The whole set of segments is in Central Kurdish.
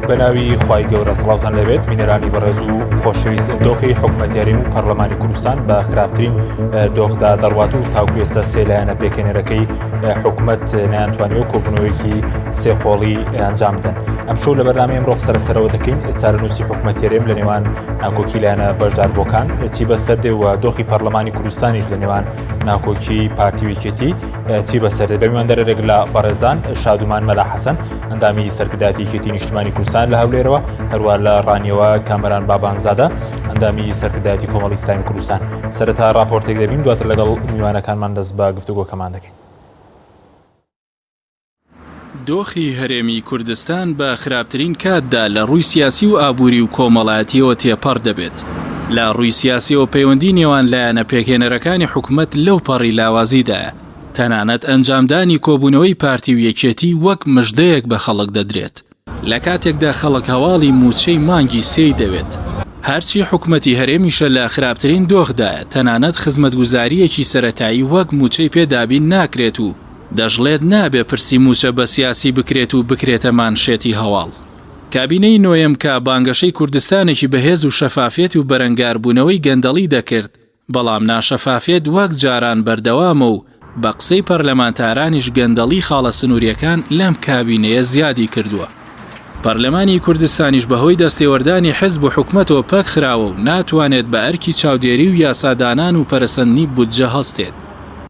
بەناوی خوای گەورە سڵاوتان لەبێت مینەرانی بەڕێز و خۆشەویست دۆخی حکوومەتیاری و پەرلەمانی کوردستان بە خراپترین دۆخدا دەڕوات و تاوکو ئێستا سێلایەنە پێکەنێرەکەی حکوومەت نەیانتوانیەوە کۆبنەوەیەکی سێقۆڵی ئەنجام بدەن. ئەم شەو لە بەرنامەی ئەمڕۆ قسەرەوە دەکەین چارەنووسی حکوومەتیاریم لە نێوان ناکۆکی لایەنە بەشداربووەکان چی بەسەردێ و دۆخی پەرلەمانی کوردستانیش لە نێوان ناکۆکی پارتی ویکێتی چی بەسەردێ. بەمیواندەرێک لە بەڕێزان شادومان مەلا حەسەن ئەندامی سەرکرداتی یەکێتی نیشتیمانی کوردستان لە هەولێرەوە، هەروە لە ڕانیەوە کامەران بابانزادە ئەندامی سەرکرداتی کۆمەڵی ئیسلامی کوردستان. سەرەتا راپۆرتێک دەبین دواتر لەگەڵ میوانەکانمان دەست بە گفتوگۆکەمان دەکەین. دۆخی هەرێمی کوردستان بە خراپترین کاتدا لە ڕووی سیاسی و ئابووری و کۆمەڵایەتیەوە تێپەڕ دەبێت. لە ڕووی سیاسیەوە پەیوەندی نێوان لایەنە پێکهێنەرەکانی حکوومەت لەو پەڕی لاوازیدایە. تەنانەت ئەنجامدانی کۆبوونەوەی پارتی و یەکێتی وەک مژدەیەک بە خەڵک دەدرێت. لە کاتێکدا خەڵک هەواڵی موچەی مانگی سێی دەوێت. هەرچی حکوومەتی هەرێمیشە لە خراپترین دۆخدایە، تەنانەت خزمەتگوزاریەکی سەرەتایی وەک موچەی پێدابین ناکرێت و دەژڵێت نابێ پرسی موچە بە سیاسی بکرێت و بکرێتە مانشێتی هەواڵ. کابینەی نۆیەم کە بانگەشەی کوردستانێکی بەهێز و شەفافێت و بەرەنگاربوونەوەی گەندەڵی دەکرد، بەڵام ناشەفافێت وەک جاران بەردەوامە و بە قسەی پەرلەمانتارانیش گەندەڵی خاڵە سنووریەکان لەم کابینەیە زیادی کردووە. پەرلەمانی کوردستانیش بەهۆی دەستێوەردانی حزب و حکوومەتەوە پەک خراوە و ناتوانێت بە ئەرکی چاودێری و یاسادانان و پەرەسەندنی بودجە هەستێت.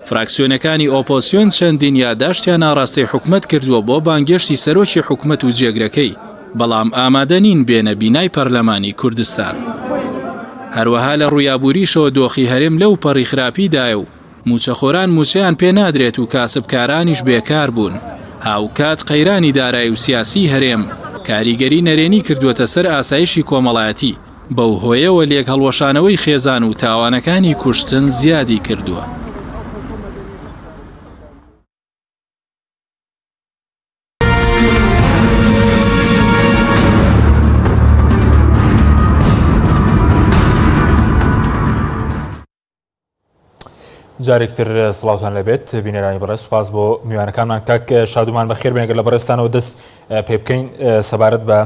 فراکسیۆنەکانی ئۆپۆسیۆن چەندین یادداشتیان ناڕاستی حکوومەت کردووە بۆ بانگێشتی سەرۆکی حکوومەت و جێگرەکەی، بەڵام ئامادە نین بێنە بینای پەرلەمانی کوردستان. هەروەها لە ڕوویابووریشەوە دۆخی هەرێم لەو پەڕی خراپیدایە و موچەخۆران موچەیان پێ نادرێت و کاسبکارانیش بێکار بوون. هاوکات قەیرانی دارایی و سیاسی هەرێم کاریگەری نەرێنی کردووەتە سەر ئاسایشی کۆمەڵایەتی، بەو هۆیەوە لێک هەڵوەشانەوەی خێزان و تاوانەکانی کوشتن زیادی کردووە. جارێکتر سڵاوتان لەبێت بینەرانی بەڕێز، سوپاس بۆ میوانەکانمان. کاک شادومان بەخێر بێنێک لە بەڕێستانەوە دەست پێ بکەین سەبارەت بە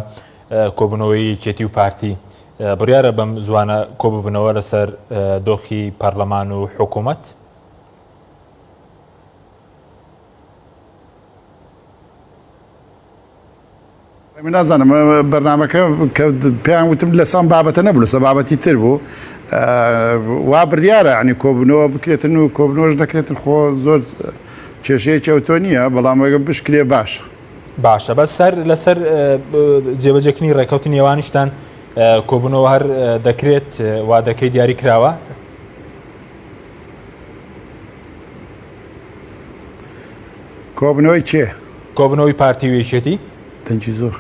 کۆبوونەوەی یەکێتی و پارتی. بڕیارە بەم زوانە کۆبوونەوە لەسەر دۆخی پەرلەمان و حکوومەت؟ من نازانم بەرنامەکە کە پێیان وتم لەسەم بابەتە نەبوو، لەسەر بابەتی تر بوو. وا بڕیارە عنی کۆبوونەوە بکرێتن و کۆبنەوەش دەکرێتن. خۆ زۆر کێشەیەکی ئەوتۆ نییە، بەڵام ئەگە بشکرێ باشە. باشە، بەس لەسەر جێبەجێکنی ڕێکەوتی نێوانیشتان کۆبوونەوە هەر دەکرێت وا دەکەی دیاری کراوە؟ کۆبنەوەی چێ؟ کۆبنەوەی پارتی و یەکێتی؟ دەنجی زۆر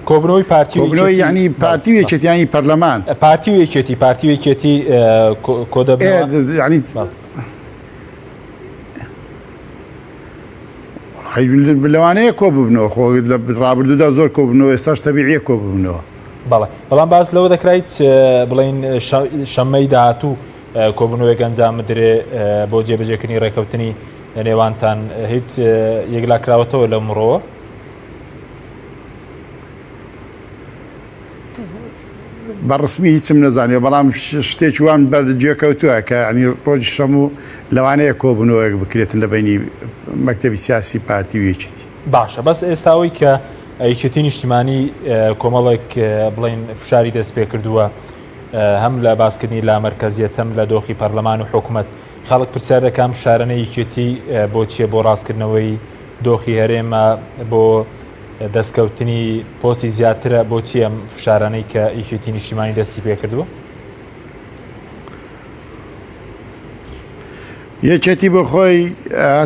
کۆبنەوەی پارتی و کۆبنەوەی یعنی پارتی و یەکێتیانی پەرلەمان، پارتی و یەکێتی، پارتی و یەکێتی کۆ دەبنەوە یعنی لەوانەیە کۆ ببنەوە. خۆ لە ڕابردوودا زۆر کۆبنەوە، ئێستاش تەبیعیە کۆ ببنەوە. بەڵێ، بەڵام باس لەوە دەکرایت بڵین شەممەی داهاتوو کۆبنەوەیەک ئەنجام بدرێ بۆ جێبەجێکردنی ڕێکەوتنی نێوانتان. هیچ یەکلا کراوەتەوە لە مرۆوە؟ بەڕسمی هیچم نەزانێ، بەڵام شتێکی وام بەرجێکەوتووە کە ینی ڕۆژی شەموو لەوانەیە کۆبوونەوەیەک بکرێتن لە بینی مەکتەبی سیاسی پارتی و یەکێتی. باشە، بەس ئێستاوەی کە یەکێتی نیشتیمانی کۆمەڵێک بڵین فشاری دەست پێ کردووە هەم لە باسکردنی لا مەرکەزیەت هەم لە دۆخی پەرلەمان و حکوومەت، خەڵک پرسیار دەکەم شارەنەی یەکێتی بۆ چییە؟ بۆ ڕاستکردنەوەی دۆخی هەرێمە، بۆ دەستکەوتنی پۆستی زیاترە، بۆچی ئەم فشارانەی کە یەکێتی نیشتیمانی دەستی پێ کردووە؟ یەکێتی بۆ خۆی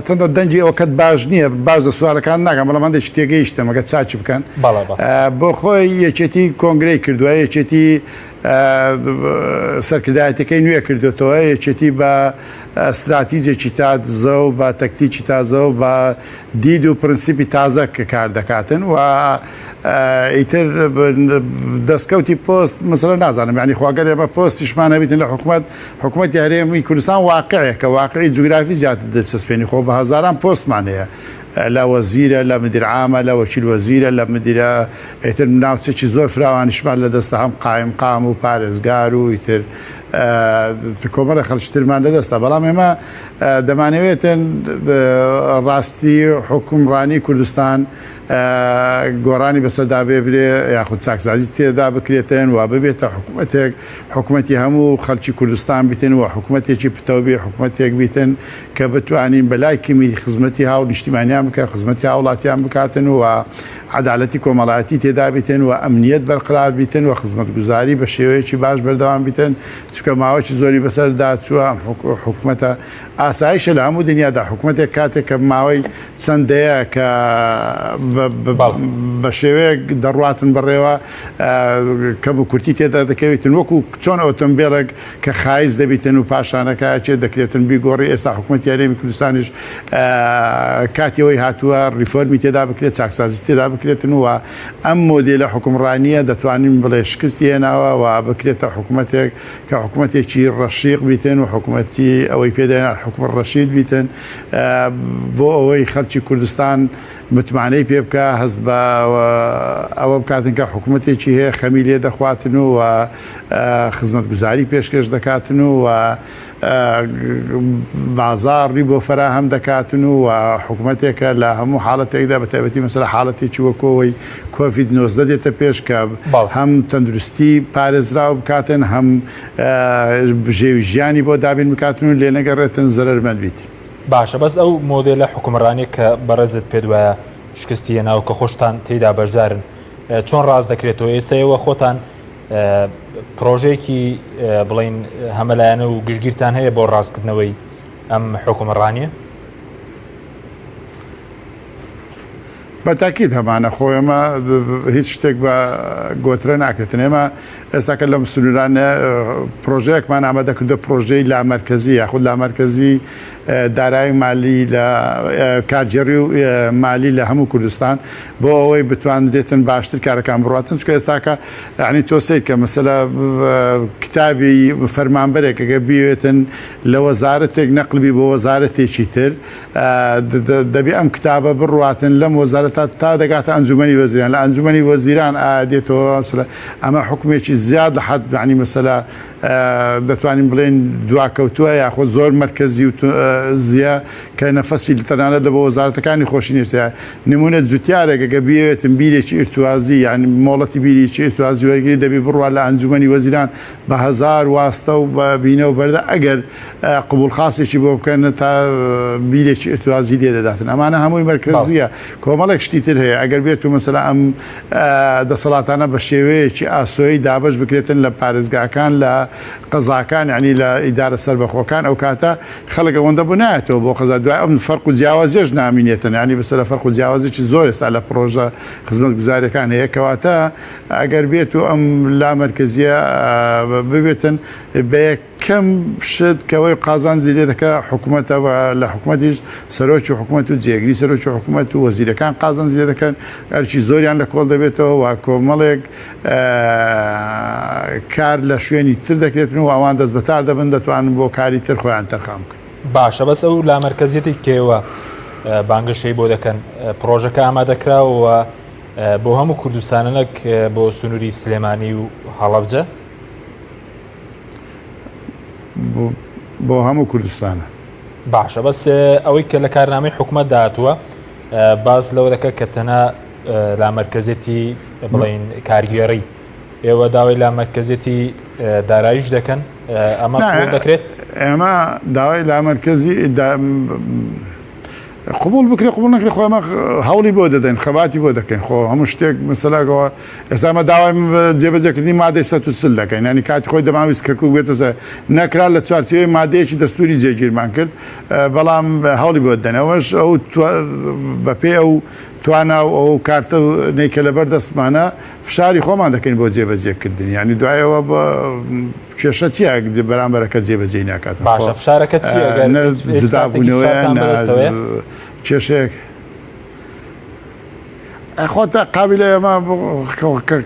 چەندە دەنجی ئەوکەت باش نییە، باش دە سوالەکان ناکەم، بەڵام من دەشت تێگەیشتم ئەگە چاچ بکەن. بۆ خۆی یەکێتی کۆنگرەی کردووە، یەکێتی سەرکردایەتەکەی نوێ کردوێتەوە، یەکێتی بە استراتیجێکی تازە و بە تەکتیکی تازە و بە دید و پرنسیپی تازە کە کار دەکاتن و ئیتر دەستکەوتی پۆست مثلە نازانم ینی خواگەر ئێمە پۆستیشمان هەبیتن لە حکوومەتی هەرێمی کوردستان واقعەیە کە واقعی جوگرافی زیاتر دەسەسپێنی خۆ بە هەزاران پۆستمان هەیە لە وەزیرە لە مدیر عامە لە وەکیل وەزیرە لە مدیرە ئیتر ناوچێکی زۆر فراوانیشمان لە دەستە هەم قایم قام و پارێزگار و ئیتر کۆمەڵە خەڵکترمان لەدەستە بەڵام ئێمە دەمانەوێتن ڕاستی حکومڕانی کوردستان گۆڕانی بەسەردا بێبرێ یاخود چاکسازی تێدا بکرێتن و ببێتە حکوومەتی هەموو خەڵکی کوردستان بیتن و حکوومەتێکی پتەوبێ حکوومەتێک بیتن کە بتوانین بەلای کمی خزمەتی هاو نیشتیمانیان بکە خزمەتی هاوڵاتیان بکاتن و عدالەتی کۆمەڵایەتی تێدا بیتن و ئەمنیەت بەرقرار بیتن و خزمەتگوزاری بە شێوەیەکی باش بەردەوام بیتن چکە ماوەی زۆری بەسەردا چووە حکوومەتە ئاسایشە لە هەموو دنیادا حکوومەتێک کاتێک کە ماوەی چەندەیە کە بە شێوەیەک دەڕاتن بەڕێوە کە بە کورتی تێدا دەکەوێتن وەکو چۆن ئۆتۆمبیلێک کە خایز دەبیتن و پاشانەکە چێ دەکرێتن بیگۆڕی ئێستا حکوومەتی هەرێمی کوردستانیش کاتیەوەی هاتووە ریفۆرمی تێدا بکرێت چاکسازی تێدا بکرێتن و ئەم مۆدێلە حکومڕانیە دەتوانین بڵێ شکستی هێناوە و بکرێتە حکوومەتێک کە حکوومەتێکی ڕەشیق بیتن و حکوومەتی ئەوەی پێداێن حکوومەت ڕەشید بیتن بۆ ئەوەی خەڵکی کوردستان متمانەی پێ بکە هەست بە ئەوە بکاتن کە حکوومەتێکی هەیە خەمی لێ دەخواتن و خزمەتگوزاری پێشکەش دەکاتن و بازاڕی بۆ فراهەم دەکاتن و حکوومەتێکە لە هەموو حاڵەتێکدا بە تایبەتی مەسەلە حاڵەتێکی وەکۆوەی کۆڤید 19 دێتە پێش کە هەم تەندروستی پارێزراو بکاتن هەم ژێوی ژیانی بۆ دابین بکاتن و لێ نەگەڕێتن زەرمەند بیت. باشە بەس ئەو مۆدێلە حکومڕانی کە بەڕێزت پێ وایە شکستی هێناو کە خۆشتان تێدا بەشدارن چۆن ڕاست دەکرێتەوە ئێستاەوە خۆتان پرۆژەیەکی بڵین هەمەلایەنە و گشتگیرتان هەیە بۆ ڕاستکردنەوەی ئەم حکومڕانیە؟ بەتاکید هەمانە خۆ ئێمە هیچ شتێک بە گۆترە ناکرێتن ئێمە ئێستاکە لەم سنوورانە پرۆژەیەکمان ئامادەکردە پرۆژەی لامەرکەزی یاخود لامەرکەزی دارایی مالی لە کارجێڕی و مالی لە هەموو کوردستان بۆ ئەوەی بتوانرێتن باشتر کارەکان بڕاتن چکە ئێستاکە یعنی تۆسەی کە مەسەلە کتابی فەرمانبەرێک ئەگە بیوێتن لە وەزارەتێک نەقلبی بۆ وەزارەتێکی تر دەبێ ئەم کتابە بڕاتن لەم وەزارەتە تا دەگاتە ئەنجومەنی وەزیران لە ئەنجومەنی وەزیران ئادێتەوە ئەمە حکومێکی زیاد لە حەد عنی مەسەلە دەتوانین بڵێن دواکەوتووە یاخۆ زۆر مرکزی و زیە کە نەفەسی تەنانەت بە وەزارەتەکانی خۆشی نێشتە نمونە جوتیارێک ئەگە بیەوێتن بیرێکی ئیرتوازی یعنی مۆڵەتی بیریی ئیرتوازی وەرگری دەبی بڕوا لە ئەنجومەنی وەزیران بە هەزار واستە و بە بینەوە بەردە ئەگەر قبول خاصێکی بۆ بکەن تا بیرێکی ئیرتوازی لێ دەداتن ئەمانە هەمووی مرکزیە کۆمەڵێک شتی تر هەیە ئەگەر بێت و مەسەلا ئەم دەسەڵاتانە بە شێوەیەکی ئاسۆیی دابش بکرێتن لە پارێزگاکان لە قەزاکان ینی لە ئیدارە سەربەخۆکان ئەو کاتە خەڵک ئەوەندە بوو نایەتەوە بۆ قەزا دوای ئەم فەرق و جیاوازیش نامینێتن ینی بەسەر فەرق و جیاوازێکی زۆر ئێستا لە پرۆژە خزمەتگوزاریەکان هەیە کەواتە ئەگەر بێت و ئەم لامەرکەزیە ببێتن بە یەکەم شت کەوەی قازانجی لێ دەکە حکوومەتە لە حکوومەتیش سەرۆکی حکوومەت و جێگری سەرۆکی حکوومەت و وەزیرەکان قازانجی لێ دەکەن هەرچی زۆریان لە کۆڵ دەبێتەوە وا کۆمەڵێک کار لە شوێنی تر دەکرێتن و ئەوان دەست بەتار دەبن دەتوانن بۆ کاری تر خۆیان تەرخام بکەن. باشە بەس ئەو لامەرکەزیەتی کێوە بانگەشەی بۆ دەکەن پرۆژەکە ئامادەکراوە بۆ هەموو کوردستانەک بۆ سنووری سلێمانی و هەڵەبجە بۆ هەموو کوردستانە. باشە بەس ئەوەی کە لە کارنامەی حکوومەت داهاتووە باز لەوە دەکە کە تەنە لامەرکەزێتی بڵین کارگێڕی ئێوە داوای لامەرکەزێتی داراییش دەکەن ئەمە دەکرێت ئێمە داوای لامەرکەزی قبول بکرێت قبول نەکرێت خۆ ئەمە هەوڵی بۆ دەدەین خەباتی بۆ دەکەین خۆ هەموو شتێک مەسەلاگەوە ئێستامە داوای جێبەجێکردنی مادەی 130 دەکەین ینی کاتی خۆی دەماویست کەرکوو بێتە نەکرا لە چوارچێوەی مادەیەکی دەستوری جێگیرمان کرد بەڵام هەوڵی بۆ دەدەن ئەوەش ئەو بەپێ ئەو توانە و ئەو کارتە نەیکە لەبەر دەستمانە فشاری خۆمان دەکەین بۆ جێبەجێکردنی ینی دوایەوە بە کێشە چیە بەرامبەرەکە جێبەجێ ناکاتن باشە فشارەکە جودابوونەوەیان کێشەیەک خۆت قابلە ئەمە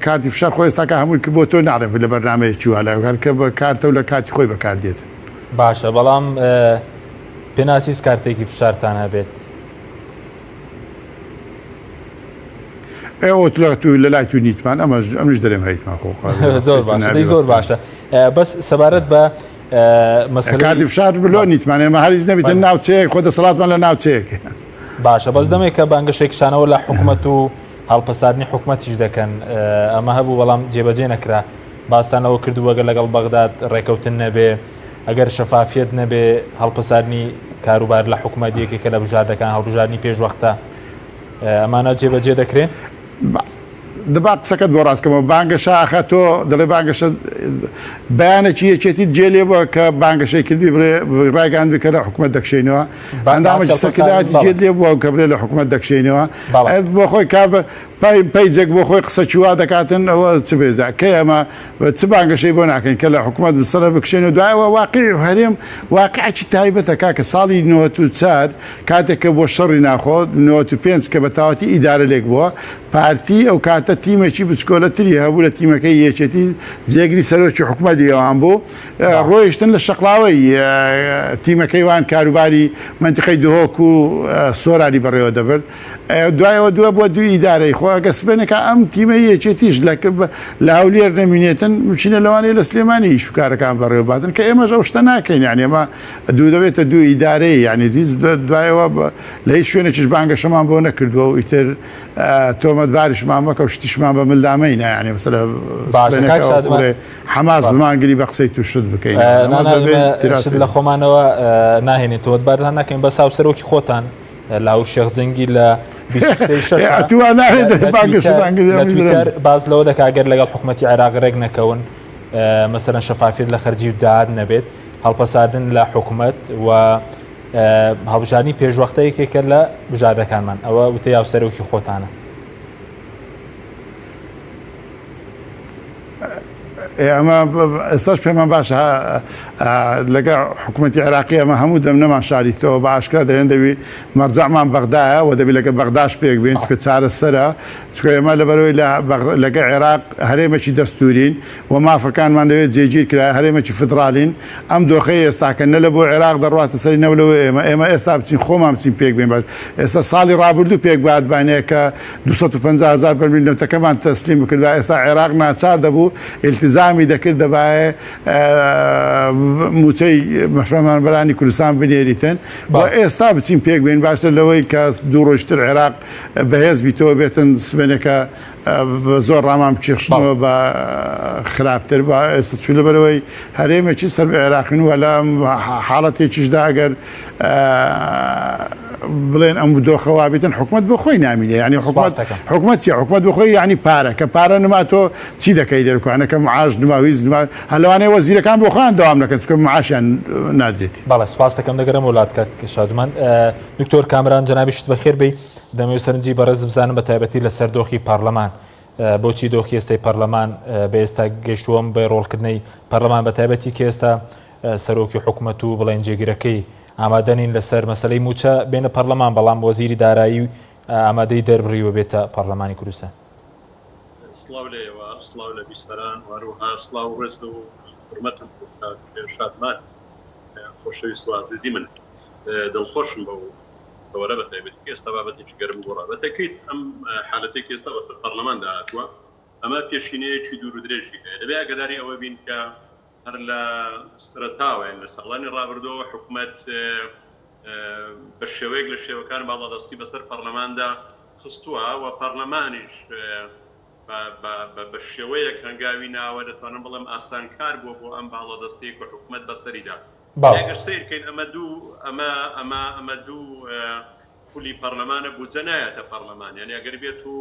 کارتی فشار خۆی ئێستاکە هەمووی کە بۆ تۆ ناڕێت لە بەرنمەیەکی والە کە بە کارتە و لە کاتی خۆی بەکاردێت باشە بەڵام پێناچیز کارتێکی فشارتان هەبێت ئێوە تو لە لای تو نیتمان ئەمەش دەرێم هەیتمان خۆ زۆر باشە بەس سەبارەت بە کاتی فشار بلۆ نیتمان ئێمە هەریز نەبیتن ناوچەیەک خۆ دەسەڵاتمان لە ناوچەیەک باشە بەس دەمێک کە بانگەشێکشانەوە لە حکوومەت و هەڵپەساردنی حکوومەتیش دەکەن ئەمە هەبوو بەڵام جێبەجێ نەکرا باستانەوە کردووەگە لەگەڵ بەغداد ڕێکەوتن نەبێ ئەگەر شەفافیت نەبێ هەڵپەساردنی کاروبار لە حکوومەتیەکێکە لە بژاردەکان هەڵبژاردننی پێشوەختە ئەمانە جێبەجێ دەکرێن دەبات قسەکەت بۆ ڕاستکەمەوە بانگەشە ئاخە تۆ دەڵێ بانگەشە بەیانێکی یەکێتی جێ لێبووە کە بانگەشەی کردی ڕایگەاند بکە لە حکوومەت دەکشێنەوە ئەندامەی سەرکردایەتی جێت لێ بووە کە برێ لە حکوومەت دەکشێنەوە بۆ خۆی پەیجێک بۆ خۆی قسە چوا دەکاتن ئەوە چ بێزا کە ئەمە چ بانگەشەی بۆ ناکەین کە لە حکوومەت بسەرە بکشێن و دوایەوە واقعی هەرێم واقعی تایبەتە کاکە ساڵی 94 کاتێک کە بۆ شەڕی ناخۆت 95 کە بە تاواتی ئیدارە لێک بووە پارتی ئەو کاتە تیمێکی بچکۆلەتری هەبوو لە تیمەکەی یەکێتی جێگری سەرۆکی حکوومەتی ئەوان بوو ڕۆیشتن لە شەقڵاوەی تیمەکەی وان کاروباری منتیقەی دهۆک و سۆرانی بەڕێوە دەبرد دوایەوە دووە بۆ دوی ئیدارەی خۆ ئەگە سبێنێکە ئەم تیمە یەکێتیش لە هەولێر نەمینێتن بچینە لەوانەیە لە سلێمانی شوکارەکان بەڕێوەباتن کە ئێمەش ئەو شتە ناکەین یعنی ئێمە دوو دەبێتە دوو ئیدارەی یعنی دوایەوە لە هیچ شوێنێکیش بانگەشەمان بۆ نەکردووە و ئیتر تۆمەتباریشمان مەکە و شتیشمان بە ملدامەی نایانی مەسەلە حەماس بمانگری بە قسەی تو شت بکەین لە خۆمانەوە ناهێنێت تۆمەتبارتان ناکەین بە ساوسەرۆکی خۆتان لاو شێخزەنگی لە باز لەوە دەکگەر لەگەڵ حکوومەتی عێراق ڕێک نەکەون مەسەرەن شەفافیت لە خەرجی و داهات نەبێت هەڵپەساردن لە حکوومەت و هەڵبژاردننی پێشوەختەیەکێکە لە بژاردەکانمان ئەوە وتە یاوسەرۆکی خۆتانە ئەمە ئێستاش پێمان باشە لەگە حکوومەتی عێراقی ئەمە هەموو دەم نەمان شاریتەوە بە ئاشکرا دەێن دەوی مەرجەعمان بەغدایە و دەبی لەگە بەغداش پێک بێن چکە چارە سەرە چکە ئێمە لەبەرەوەی لەگە عێراق هەرێمێکی دەستورین و مافەکانمان لەوێت جێگیر کرا هەرێمێکی فدرالین ئەم دۆخەی ئێستاکە نە لە بۆ عێراق دەڕاتە سەری نەولەوە ئێمە ئێستا بچین خۆمان بچین پێک بێن باش ئێستا ساڵی ڕابردوو پێک بادبانەیە کە 250,000 بەرمیل نەوتەکەمان تەسلیم بکردا ئێستا عێراق ناچار دەبوو ئیلتیزامی دەکرد دەبایە موچەی مەفرەمانبەرانی کوردستان بنێریتن بۆ ئێستا بچین پێک بێن باشتر لەوەی کە دوو ڕۆژتر عێراق بەهێز بیتەوە بێتن سبێنێکە زۆر ڕامان بچێخشنەوە بە خراپتر بە ئێستا چوو لەبەرەوەی هەرێمێکی سەر بە عێراقین وە لە حاڵەتێکیشدا ئەگەر بڵێن ئەم دۆخەوا بێتن حکوومەت بۆ خۆی نامینێ ینی حکوومەت بۆ خۆی ینی پارە کە پارە نما تۆ چی دەکەی دەرکوانەکە معاش نما ویز هەلوانەیە وەزیرەکان بۆ خۆیان دەوام دەکەن چکە معاشیان نادرێتی بەڵێ سپاس دەکەم دەگەرم وڵاتکە شادومان دکتۆر کامران جەنابیشت بەخێر بێ دەمەوێت سەرنجی بەڕێز بزانم بە تایبەتی لەسەر دۆخی پارلەمان بۆچی دۆخی ئێستای پەرلەمان بە ئێستا گەشتووەم بە ڕۆڵکردنەی پەرلەمان بە تایبەتی کە ئێستا سەرۆکی حکوومەت و بڵێن جێگیرەکەی ئامادەنین لەسەر مەسلەی موچە بێنە پەرلەمان بەڵام وەزیری دارایی و ئامادەی دەربڕیوە بێتە پەرلەمانی کوردستان سڵاو لێەوە سڵاو لە بیستەران وەروها سڵاو ڕێز و حرمەتم شادمان خۆشەویست و عزیزی من دڵخۆشم بە بەوەرە بە تایبەتی ئێستا بابەتێکی گەرم گۆڕا بەتەکەیت ئەم حالەتێکی ئێستا بەسەر پەرلەماندا هاتووە ئەمە پێشینەیەکی دوور و درێژی هەیە دەبێ ئاگاداری ئەوە بین کە هەر لە سەرەتاوە لە ساڵانی ڕابردەوە حکوومەت بە شێوەیەک لە شێوەکان باڵادەستی بەسەر پەرلەماندا خستووە و پەرلەمانیش بە شێوەیەک هەنگاوی ناوە دەتوانم بڵێم ئاسانکار بووە بۆ ئەم باڵادەستەیەک و حکوومەت بەسەریدا ئەگەر سیرکەین ئەمە دوو خولی پەرلەمانە بودجە نایەتە پەرلەمان یعنی ئەگەر بێت و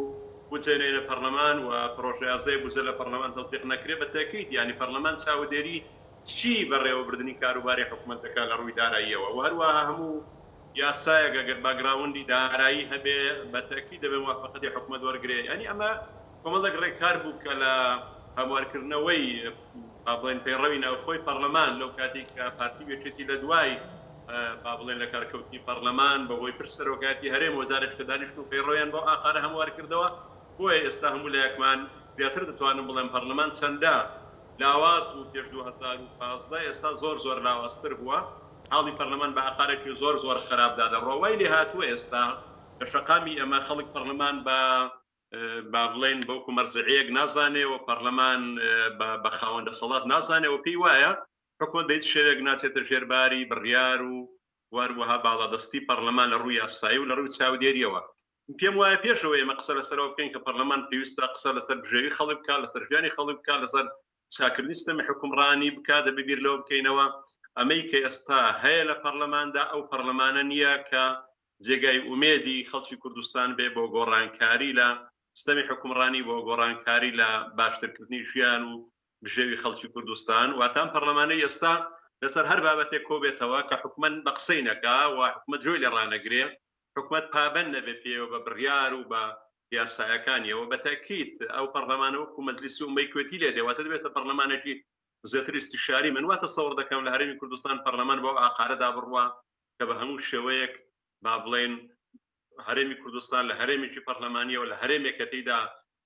بودجێنێنە پەرلەمان و پرۆژەیازەی بودجە لە پەرلەمان تەصدیق نەکرێت بە تاکید یعنی پەرلەمان چاودێری چی بەڕێوەبردننی کاروباری حکوومەتەکە لە ڕووی داراییەوە و هەروەها هەموو یاسایەک ئەگەر باگراوندی دارایی هەبێ بە تاکید دەبێ موافقەتی حکوومەت وەرگرێ ینی ئەمە کۆمەڵێک ڕێکار بوو کە لە هەموارکردنەوەی بڵێن پەیڕەوی ناوخۆی پەرلەمان لەو کاتێک کە پارتی وێچێتی لە دوای با بڵێن لە کارکەوتنی پەرلەمان بەهۆی پرسەرۆکاتی هەرێم وەزارەت کە دانیشت و پەیڕۆیان بۆ ئاقارە هەموار کردەوە بۆیە ئێستا هەموو لایەکمان زیاتر دەتوانم بڵێن پەرلەمان چەندە لاواز بوو پێش 2015 ئێستا زۆر لاوازتر بووە حاڵی پەرلەمان بە ئاقارێکی زۆر خراپدا دەڕۆ وای لێ هاتووە ئێستا لە شەقامی ئەمە خەڵک پەرلەمان با بڵێن بەوکو مەرجعەیەک نازانێەوە پەرلەمان بە خاوەندە سەڵات نازانێەوە پێی وایە حکومەت بە هیچ شێوێک ناچێتە ژێرباری بڕیار و وەروەها باڵادەستی پەرلەمان لە ڕووی یاسایی و لە ڕووی چاودێریەوە پێم وایە پێشەوە ئێمە قسە لەسەرەوە بکەین کە پەرلەمان پێویستە قسە لەسەر بژێوی خەڵک بکات لەسەر ژیانی خەڵک بکات لەسەر چاکردنی سیستەمی حکومڕانی بکات دەبێ بیر لەوە بکەینەوە ئەمەی کە ئێستا هەیە لە پەرلەماندا ئەو پەرلەمانە نییە کە جێگای ئومێدی خەڵکی کوردستان بێ بۆ گۆڕانکاری لە سیستەمی حکومڕانی بۆ گۆڕانکاری لە باشترکردنی ژیان و بژێوی خەڵکی کوردستان واتان پەرلەمانەی ئێستا لەسەر هەر بابەتێک کۆبێتەوە کە حکومەت بە قسەی نەکا و حکومەت جۆی لێ ڕانەگرێ حکومەت پابەند نەبێت پێوە بە بڕیار و بە یاسایەکانیەوە بە تاکید ئەو پەرلەمانە وەکو مەجلیسی ئومەی کوێتی لێ دێواتە دەبێتە پەرلەمانێکی زیاتر استیشاری من واتە سەوڕ دەکەم لە هەرێمی کوردستان پەرلەمان بۆ ئاقارەدا بڕوا کە بە هەموو شێوەیەک با بڵێن هەرێمی کوردستان لە هەرێمێکی پەرلەمانیەوە لە هەرێمێکە تێیدا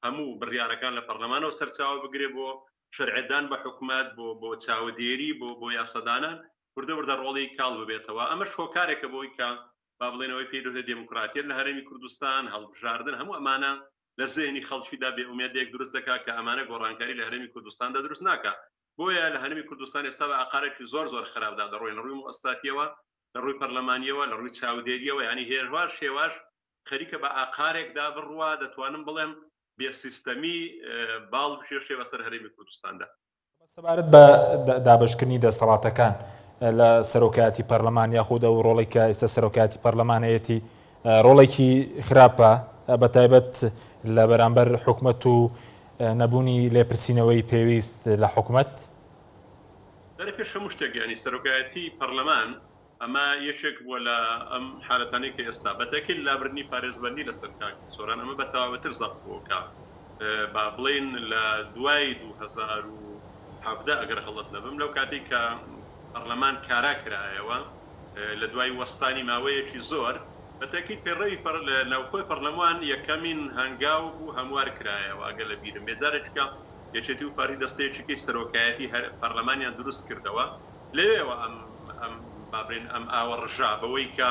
هەموو بڕیارەکان لە پەرلەمانەوە سەرچاوە بگرێ بۆ شەرعدان بە حکومەت بۆ چاودێری بۆ یاسەدانان وردە ڕۆڵی کاڵ ببێتەوە ئەمەش هۆکارێکە بۆی کە با بڵێنەوەی پێدوێت دموکراتیت لە هەرێمی کوردستان هەڵبژاردن هەموو ئەمانە لە زێنی خەڵکیدا بێ ئومێدێک دروست دەکات کە ئەمانە گۆڕانکاری لە هەرێمی کوردستاندا دروست ناکات بۆیە لە هەرێمی کوردستان ئێستا بە ئاقارێکی زۆر خراپدا دەڕۆین ڕووی مؤسساتیەوە لە ڕووی پەرلەمانیەوە لە ڕووی چاودێریەوە ینی هێرواش شێواش خەریکە بە ئاقارێکدا بڕوا دەتوانم بڵێم بێ سیستەمی باڵ بشێشێ بەسەر هەرێمی کوردستاندا سەبارەت بە دابشکردنی دەسەڵاتەکان لە سەرۆکایەتی پەرلەمان یاخود ئەو ڕۆڵی کە ئێستا سەرۆکایەتی پەرلەمانەتی ڕۆڵێکی خراپە بەتایبەت لە بەرامبەر حکومەت و نەبوونی لێپرسینەوەی پێویست لە حکومەت دەرە پێش هەموو شتێک ینی سەرۆکایەتی پەرلەمان ئەمە یەکێک بووە لە ئەم حالەتانەی کە ئێستا بەتەکیل لابردنی پارێزبەندی لەسەر کاکی سۆران ئەمە بە تەواوەتر زەق بووکە با بڵێن لە دوای 2017 ئەگەر غەڵەت نەبم لەو کاتی کە پەرلەمان کارا کرایەوە لە دوای وەستانی ماوەیەکی زۆر بەتەکیل پێڕەوی ناوخۆی پەرلەمان یەکەمین هەنگاو بوو هەموار کرایەوە ئەگەر لە بیرم بێجارێککە یەکێتی و پاری دەستەیەکی سەرۆکایەتی پەرلەمانیان دروست کردەوە لەوێەوە ئەم بابرین ئەم ئاوەڕژا بەوەی کە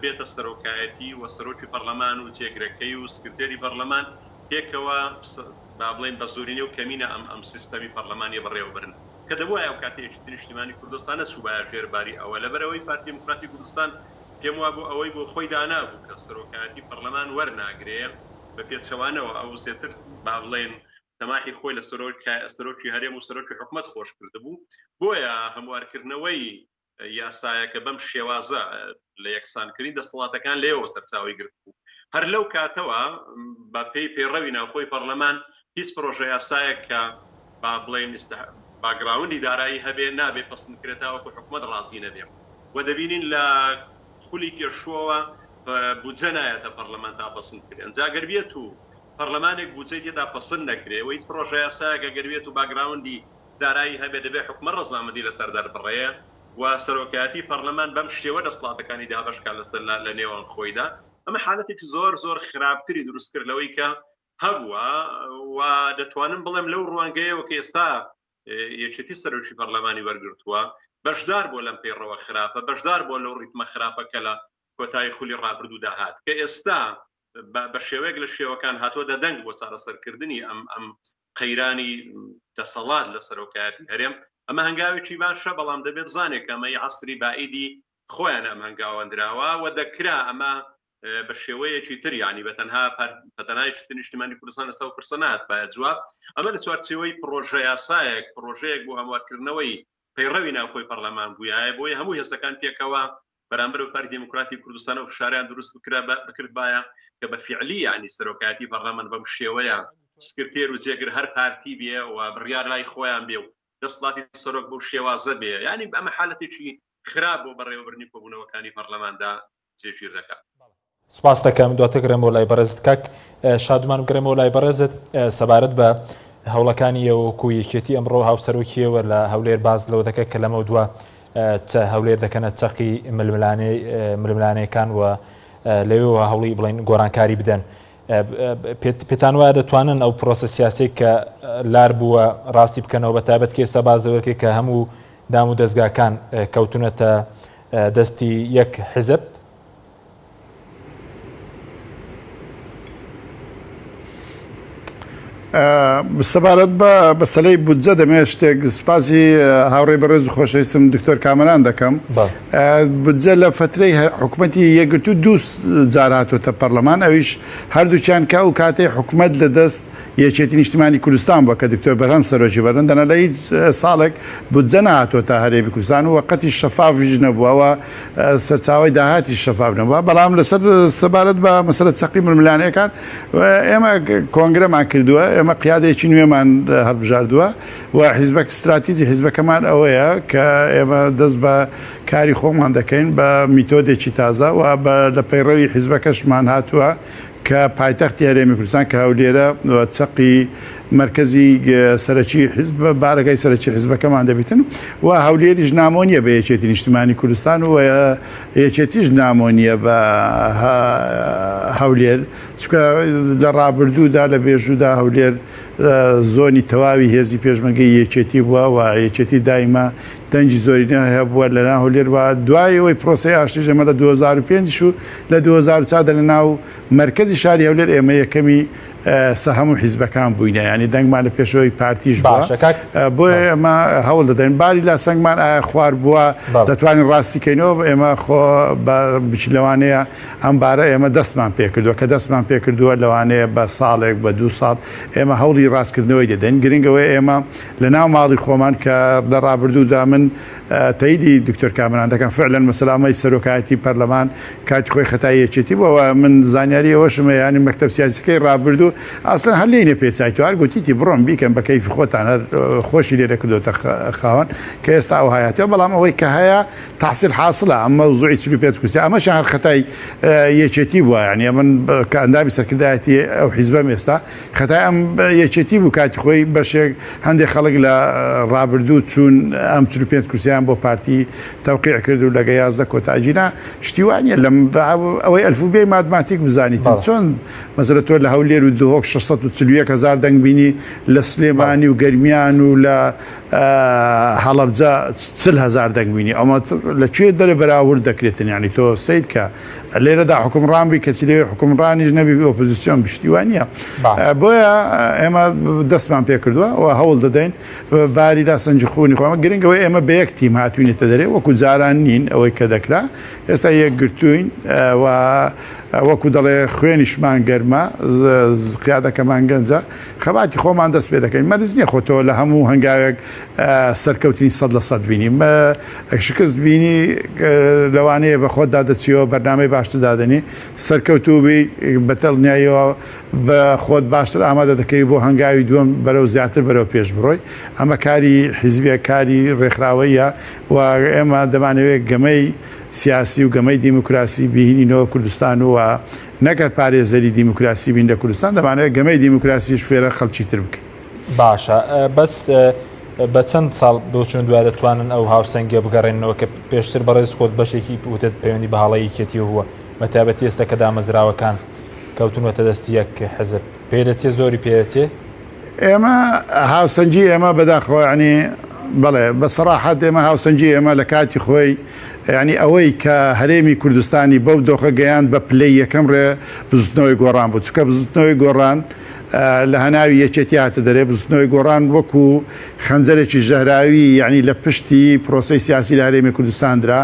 بێتە سەرۆکایەتی و سەرۆکی پەرلەمان و جێگرەکەی و سکرتێری پەرلەمان پێکەوە با بڵێن بە زۆرینە و کەمینە ئەم سیستەمی پەرلەمانی بەڕێوەبرن کە دەبووە ئەو کاتێکی نیشتیمانی کوردستانە سوبایە ژێرباری ئەوە لەبەرەوەی پارتی دموکراتی کوردستان پێم وا بوو ئەوەی بۆ خۆی دانابوو کە سەرۆکایەتی پەرلەمان وەرناگرێ بە پێچەوانەوە ئەو زێتر با بڵێن تەماحی خۆی لە سەرۆکی هەرێم و سەرۆکی حکومەت خۆش کردبوو بۆیە هەموارکردنەوەی یاسایەکە بەم شێوازە لە یەکسانکردنی دەسەڵاتەکان لێەوە سەرچاوی گرت بوو هەر لەو کاتەوە بە پێی پێڕەوی ناوخۆی پەرلەمان هیچ پرۆژە یاسایەک کە با بڵێن باگراوندی دارایی هەبێ نابێ پەسەندکرێتەوە کە حکومەت ڕازی نەبێ و دەبینین لە خولی پێشووەوە بودجە نایەتە پەرلەمان تا پەسەندکرێن جاگەر بێت و پەرلەمانێک بودجەی تێدا پەسەند نەکرێ و هیچ پرۆژە یاسایەکە گەر بێت و باگراوندی دارایی هەبێ دەبێ حکومەت ڕەزنامەندی لەسەر دەربڕێ و سەرۆکایەتی پەرلەمان بەم شێوە دەسەڵاتەکانی دابەشکا لەسەر لە نێوان خۆیدا ئەمە حالەتێکی زۆر خراپتری دروست کردلەوەی کە هەبووە و دەتوانم بڵێم لەو ڕوانگەیەوە کە ئێستا یەکێتی سەرۆکی پەرلەمانی وەرگرتووە بەشدار بۆ لەم پەیڕەوە خراپە بەشدار بۆ لەو ڕیتمە خراپە کە لە کۆتایی خولی ڕابردوودا هات کە ئێستا بە شێوەیەک لە شێوەکان هاتووە دەدەنگ بۆ چارەسەرکردنی ئەم قەیرانی دەسەڵات لە سەرۆکایەتی هەرێم ئەمە هەنگاوێکی باشە بەڵام دەبێت بزانێت کە ئەمەی عەسری بائیدی خۆیان ئەم هەنگاوەندراوە و دەکرا ئەمە بە شێوەیەکی تر ینی بەتەنها پەتەنایەکی نیشتیمانی کوردستان ئێستا و پرسە نهات باید جواب ئەمە لە چوارچێوەی پرۆژە یاسایەک پرۆژەیەک بۆ هەموارکردنەوەی پەیڕەوی ناوخۆی پەرلەمان بووایە بۆیە هەموو هێزەکان پێکەوە بەرامبەر و پارتی دموکراتی کوردستان و فشاریان دروست بکرد باە کە بە فعلی ینی سەرۆکایەتی پەرلەمان بەم شێوەیە سکرتێر و جێگر هەر پارتی بێ و بڕیار لای خۆیان بێ و دەسەڵاتی سەرۆک بۆ شێوازە بێ ینی ئەمە حالەتێکی خراپ بۆ بەڕێوەبردنی کۆبوونەوەکانی پەرلەماندا جێگیر دەکات. سپاس دەکەم دواتر گرێمەوە لای بەڕێزت کاک شادومان گرێمەوە لای بەڕێزت سەبارەت بە هەوڵەکانی وەکو یەکێتی ئەمڕۆ هاوسەرۆکیەوە لە هەولێر باز لەوە دەکە کە لەمە دووە هەولێر دەکەنە چەقی ململانەیەکان و لەوێەوە هەوڵی بڵین گۆرانکاری بدەن. پێتان وایە دەتوانن ئەو پرۆسە سیاسی کە لار بووە ڕاستی بکەنەوە بەتابەت کە ئێستا بازەوەرکێک کە هەموو دام و دەستگاکان کەوتونەتە دەستی یەک حزب؟ سەبارەت بە بەسەلەی بودجە دەمێت شتێک سوپاسی هاوڕێی بەڕێز و خۆشەویستم دکتۆر کامەران دەکەم. بودجە لە فترەی حکوومەتی یەکگرتو دوو جار هاتوۆتە پەرلەمان، ئەویش هەردووچیان کا و کاتەی حکوومەت لە دەست یەکێتی نیشتیمانی کوردستان بووە کە دکتۆر بەرهەم سەرۆکی بەرەندەنە لە هیچ ساڵێک بودجە نهاتوۆتە هەرێمی کوردستان و وەقەتی شەفافیش نەبووەوە، سەرچاوی داهاتی شەفاف نەبووە. بەڵام لەسەر سەبارەت بە مەسەلە چەقی ململانەکان ئێمە کۆنگرەمان کردووە، ئێمە قیادێکی نوێمان هەڵبژاردووە و حیزبەک استراتیجی حیزبەکەمان ئەوەیە کە ئێمە دەست بە کاری خۆمان دەکەین بە میتۆدێکی تازە و لە پەیڕەوی حیزبەکەشمان هاتووە کە پایتەختی هەرێمی کوردستان کە هەولێرە چەقی مرکزی سەرەکی حیزب بارەکەی سەرەکی حیزبەکەمان دەبێتن و هەولێریش نامۆنیە بە یەکێتی نیشتیمانی کوردستان و یەکێتیش نامۆنیە بە هەولێر، چونکە لە ڕابردوودا لە بێژوودا هەولێر زۆنی تەواوی هێزی پێشمەرگەی یەکێتی بووە و یەکێتی دایما دەنجی زۆرینە هەبووە لەناو هەولێر و دوایەوەی پرۆسەی ئاشتیش ئەمە لە 2005 و لە 2004 لە ناو مرکزی شاری هەولێر ئێمە یەکەمی هەموو حیزبەکان بووینە، ینی دەنگمان لە پێشەوەی پارتیش بۆیە ئەمە هەوڵ دەدەین باری لا سنگمان ئایا خوار بووە دەتوانین ڕاستیکەینەوە ئێمە خۆ بچ لەوانەیە ئەمبارە ئێمە دەستمان پێکردووە کە دەستمان پێکردووە لەوانەیە بە ساڵێک بە 2 ساڵ ئێمە هەوڵی ڕاستکردنەوەی دەدەین. گرنگەوەی ئێمە لە ناو ماڵی خۆمان کە لە ڕابردوودا من تاییدی دکتۆر کامەران دەکەم فعلەن مەسەلامەی سەرۆکایەتی پەرلەمان کاتی خۆی خەتای یەکێتی بووە من زانیاری ئەوەشمە ینی مەکتەب سیاسیەکەی ڕابردوو ئاسڵەن هەر لێنێ پێچای تو هەر گوتیتی بڕۆم بیکەم بە کەیفی خۆتان هەر خۆشی لێرە کردوتە خاوەن کە ئێستا ئەو هایاتەوە، بەڵام ئەوەی کە هەیە تحصیل حاصلە ئەمە زوعی 45 کوردستان ئەمەش هەر خەتای یەکێتی بووە، ینی من کە ئەندامی سەرکردایەتی ئەو حیزبەم ئێستا خەتای ئەم یەکێتی بوو کاتی خۆی بەشێک هەندێک خەڵک لە ڕابردوو چوون ئەم 45 کوردستان بۆ پارتی تەوقیع کرد و لەگە 11 کۆتاجینا شتیوانیە لەم ئەوەی ئەلفوبێی ماتماتیک بزانیت چۆن مەسەلە تۆ لە هەولێر و دهۆک 641,000 دەنگ بینی لە سلێمانی و گەرمیان و لە هەڵەبجە 40,000 دەنگ بینی، ئەمە لەکوێ دەرە بەراورد دەکرێتن، ینی تۆ سید کە لێرەدا حکومڕان بی کەچی لێ حکومڕانیش نەبی ئۆپۆزیسیۆن پشتیوانیە. بۆیە ئێمە دەستمان پێ کردووە و هەوڵ دەدەین باری لا سەنجی خوونی خۆمە گرنگەوەی ئێمە بە یەک تیم هاتوینێتە دەرێ وەکو جاران نین ئەوەی کە دەکرا ئێستا یەک گرتوین و وەکو دەڵێ خوێنیشمان گەرمە قیادەکەمان گەنجە خەباتی خۆمان دەست پێ دەکەین مەرز نییە خۆتۆ لە هەموو هەنگاوێک سەرکەوتنی 100% بینیم شکست بینی لەوانەیە بە خۆتدا دەچیەوە بەرنامەی باشتر دادنی سەرکەوتوبی بەتەڵنیایەوە بە خۆت باشتر ئامادە دەکەی بۆ هەنگاوی دووەم بەرەو زیاتر بەرەو پێش بڕۆی ئەمە کاری حیزبیە کاری ڕێکخراوەیە و ئێمە دەمانەوێت گەمەی سیاسی و گەمەی دیموکراسی بهینینەوە کوردستان و نەکرد پارێزەری دیموکراسی بین لە کوردستان دەمانەوێت گەمەی دیموکراسیش فێرە خەڵکی تر بکەین. باشە بەس بە چەند ساڵ بۆچون دوای دەتوانن ئەو هاوسەنگە بگەڕێنەوە کە پێشتر بەڕێز خۆت بەشێکی وتت پەیوەندی بە هەڵەیە یەکێتی هووە بەتایبەتی ئێستا کە دامەزراوەکان کەوتونەتە دەستی یەک حزب پێدەچێ زۆری پێدەچێ؟ ئێمە هاوسەنجی ئێمە بەداخۆ ینی بەڵێ بە سەراحەت ئێمە هاوسەنجی ئێمە لە کاتی خۆی ینی ئەوەی کە هەرێمی کوردستانی بەو دۆخە گەیان بە پلەی یەکەم ڕێ بزوتنەوەی گۆڕان بوو چکە بزوتنەوەی گۆڕان لە هەناوی یەکێتی هاتە دەرێ بزوتنەوەی گۆڕان وەکو خەنجەرێکی ژەهراوی یعنی لە پشتی پرۆسەی سیاسی لە هەرێمی کوردستاندرا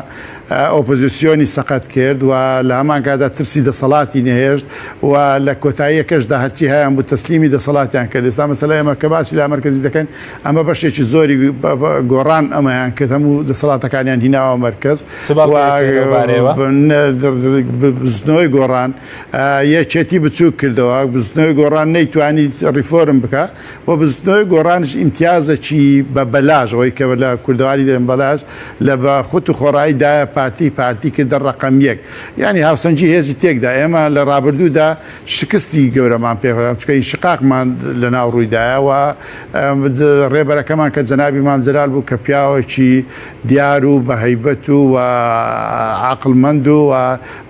ئۆپۆزیسیۆنی سەقەت کرد و لە هەمان کادا ترسی دەسەڵاتی نەهێشت و لە کۆتاییەکەشدا هەرچی هەیان بوو تەسلیمی دەسەڵاتیان کرد. ئێستا مەسەلە ئێمە کە باسی لە مەرکەزی دەکەن ئەمە بەشێکی زۆری گۆڕان ئەمەیان کرد هەموو دەسەڵاتەکانیان هیناوە مەرکەز بزنەوەی گۆڕان یەکێتی بچوو کردەوە بزنەوەی گۆڕان نەیتوانێت بتوانی ریفۆرم بکە و بزنەوەی گۆڕانش ئیمتیازێکی بە بەلاژ ئەوەی کە لە کوردەواری دەرێن بەلاژ لە بە خۆت و خۆڕاییدایە پارتی کردە ڕقم یەک ینی هاوسەنجی هێزی تێکدا ئێمە لە ڕابردوودا شکستی گەورەمان پێ چکەی شقاقمان لە ناو ڕوویدایەوە ڕێبەرەکەمان کە جەنابی مام جەلال بوو کە پیاوێکی دیار و بە هەیبەت و عاقڵمەند و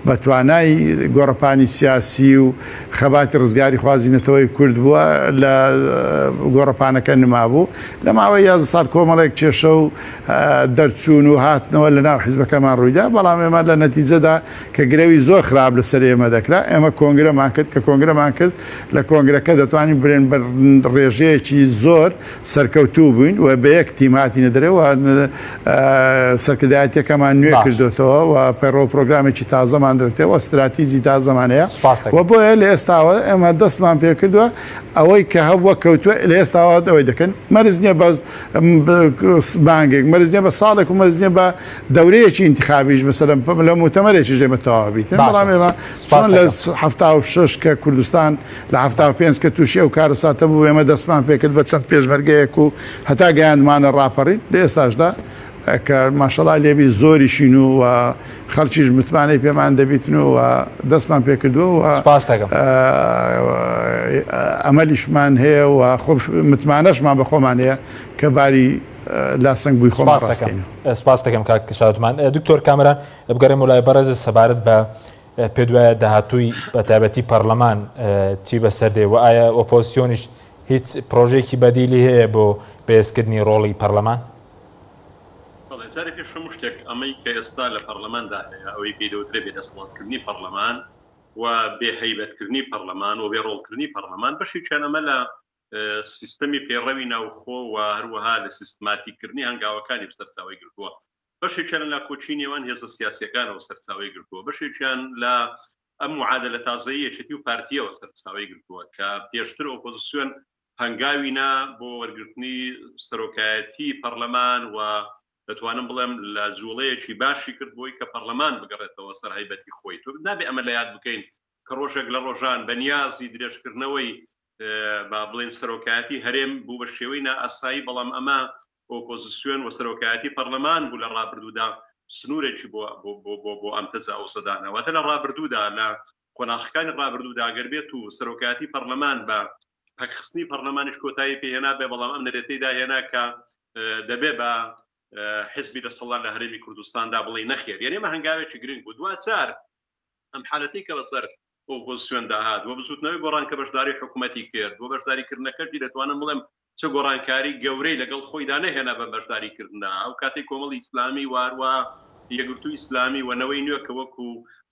بەتوانای گۆڕەپانی سیاسی و خەباتی ڕزگاری خوازینەتەوەی کورد بووە لە گۆڕەپانەکە نمابوو لە ماوەی 11 ساڵ کۆمەڵێک کێشە و دەرچوون و هاتنەوە لە ناو حیزبەکەمان ڕوویدا بەڵام ئێمە لە نەتیجەدا کە گرەوی زۆر خراپ لەسەر ئێمە دەکرا ئێمە کۆنگرەمان کرد کە کۆنگرەمان کرد لە کۆنگرەکە دەتوانین برێن بە ڕێژەیەکی زۆر سەرکەوتوو بووین و بە یەک تیماتی نەدرێەوە سەرکردایەتەکەمان نوێ کردوتەوە و پەیڕۆ پرۆگرامێکی تازەمان درێتەوە استراتیژی تازەمانەیە و بۆیە لە ئێستاوە ئێمە دەستمان پێ کردووە ئەوەی کە هەبووە کەوتووە لە ئێستاوە ئەوەی دەکەن مەرز نییە بە بانگێک مەرز نییە بە ساڵێک و مەرز نییە بە دەورەیەکی انتخابیش مەسەلەن لە مؤتەمەرێکی ژێمە تەواو بیت بەڵام ئێمە چۆن لە 76 کە کوردستان لە 75 کە تووشی ئەو کارەساتە بوو ئێمە دەستمان پێکرد بە چەند پێشمەرگەیەک و هەتا گەیاندمانە ڕاپەڕین لە ئێستاشدا کە ماشەڵا لێبی زۆریشین و خەڵکیش متمانەی پێمان دەبیتن و دەستمان پێکردووە و ئەمەلیشمان هەیە و متمانەشمان بە خۆمان هەیە کە باری لاسەنگ بووی خۆمان ڕاستەکەین. سپاس دەکەم کاک شادوتمان. دکتۆر کامەران بگەڕێم وڵای بەڕێز سەبارەت بە پێ دوایە داهاتووی بەتایبەتی پەرلەمان چی بەسەردێ و ئایا ئۆپۆزیسیۆنیش هیچ پرۆژێکی بەدیلی هەیە بۆ بەهێزکردنی ڕۆڵی پەرلەمان؟ جارێک پێش هەموو شتێک ئەمەی کە ئێستا لە پەرلەماندا هەیە ئەوەی پێدەوترێ بێدەسەڵاتکردنی پەرلەمان و بێهەیبەتکردنی پەرلەمان و بێڕۆڵکردنی پەرلەمان بەشێکیان ئەمە لە سیستەمی پێڕەوی ناوخۆ و هەروەها لە سیستماتیکردنی هەنگاوەکانی سەرچاوی گرتووە بەشێکیان لە کۆچی نێوان هێزە سیاسیەکانەوە سەرچاوی گرتووە بەشێکیان لە ئەم معادلە تازەیی یەکێتی و پارتیەوە سەرچاوی گرتووە کە پێشتر ئۆپۆزیسیۆن هەنگاوینا بۆ وەرگرتنی سەرۆکایەتی پەرلەمان و دەتوانم بڵێم لە جوڵەیەکی باشی کرد بۆی کە پەرلەمان بگەڕێتەوە سەر هەیبەتی خۆی تۆ نابێ ئەمە لە یاد بکەین کە ڕۆژێک لە ڕۆژان بە نیازی درێژکردنەوەی با بڵێن سەرۆکایەتی هەرێم بوو بە شێوەی نائاسایی بەڵام ئەمە ئۆپۆزیسیۆن و سەرۆکایەتی پەرلەمان بوو لە ڕابردوودا سنوورێکی بۆ ئەم تەجاوزە سەدانەوەتە لە ڕابردوودا لە قۆناغەکانی ڕابردوودا ئەگەر بێت و سەرۆکایەتی پەرلەمان بە پەکخستنی پەرلەمانیش کۆتایی پێهێنا بێ بەڵام ئەم نەرێتەیدا هێنا کە دەبێ بە حزبی دەسەڵات لە هەرێمی کوردستاندا بڵێ نەخێر یعنی ئەمە هەنگاوێکی گرنگ بوو دواتر ئەم حالەتی کە بەسەر ئۆپۆزیسیۆن داهات و بزوتنەوەی گۆڕان کە بەشداری حکوومەتی کرد بۆ بەشداریکردنەکەی دەتوانم بڵێم چه گۆڕانکاری گەورەی لەگەڵ خۆیدا نەهێنا بە بەشداریکردنا ئەو کاتێک کۆمەڵی ئیسلامی واروە یەکگرتووی ئیسلامی و نەوەی نوێ کە وەکو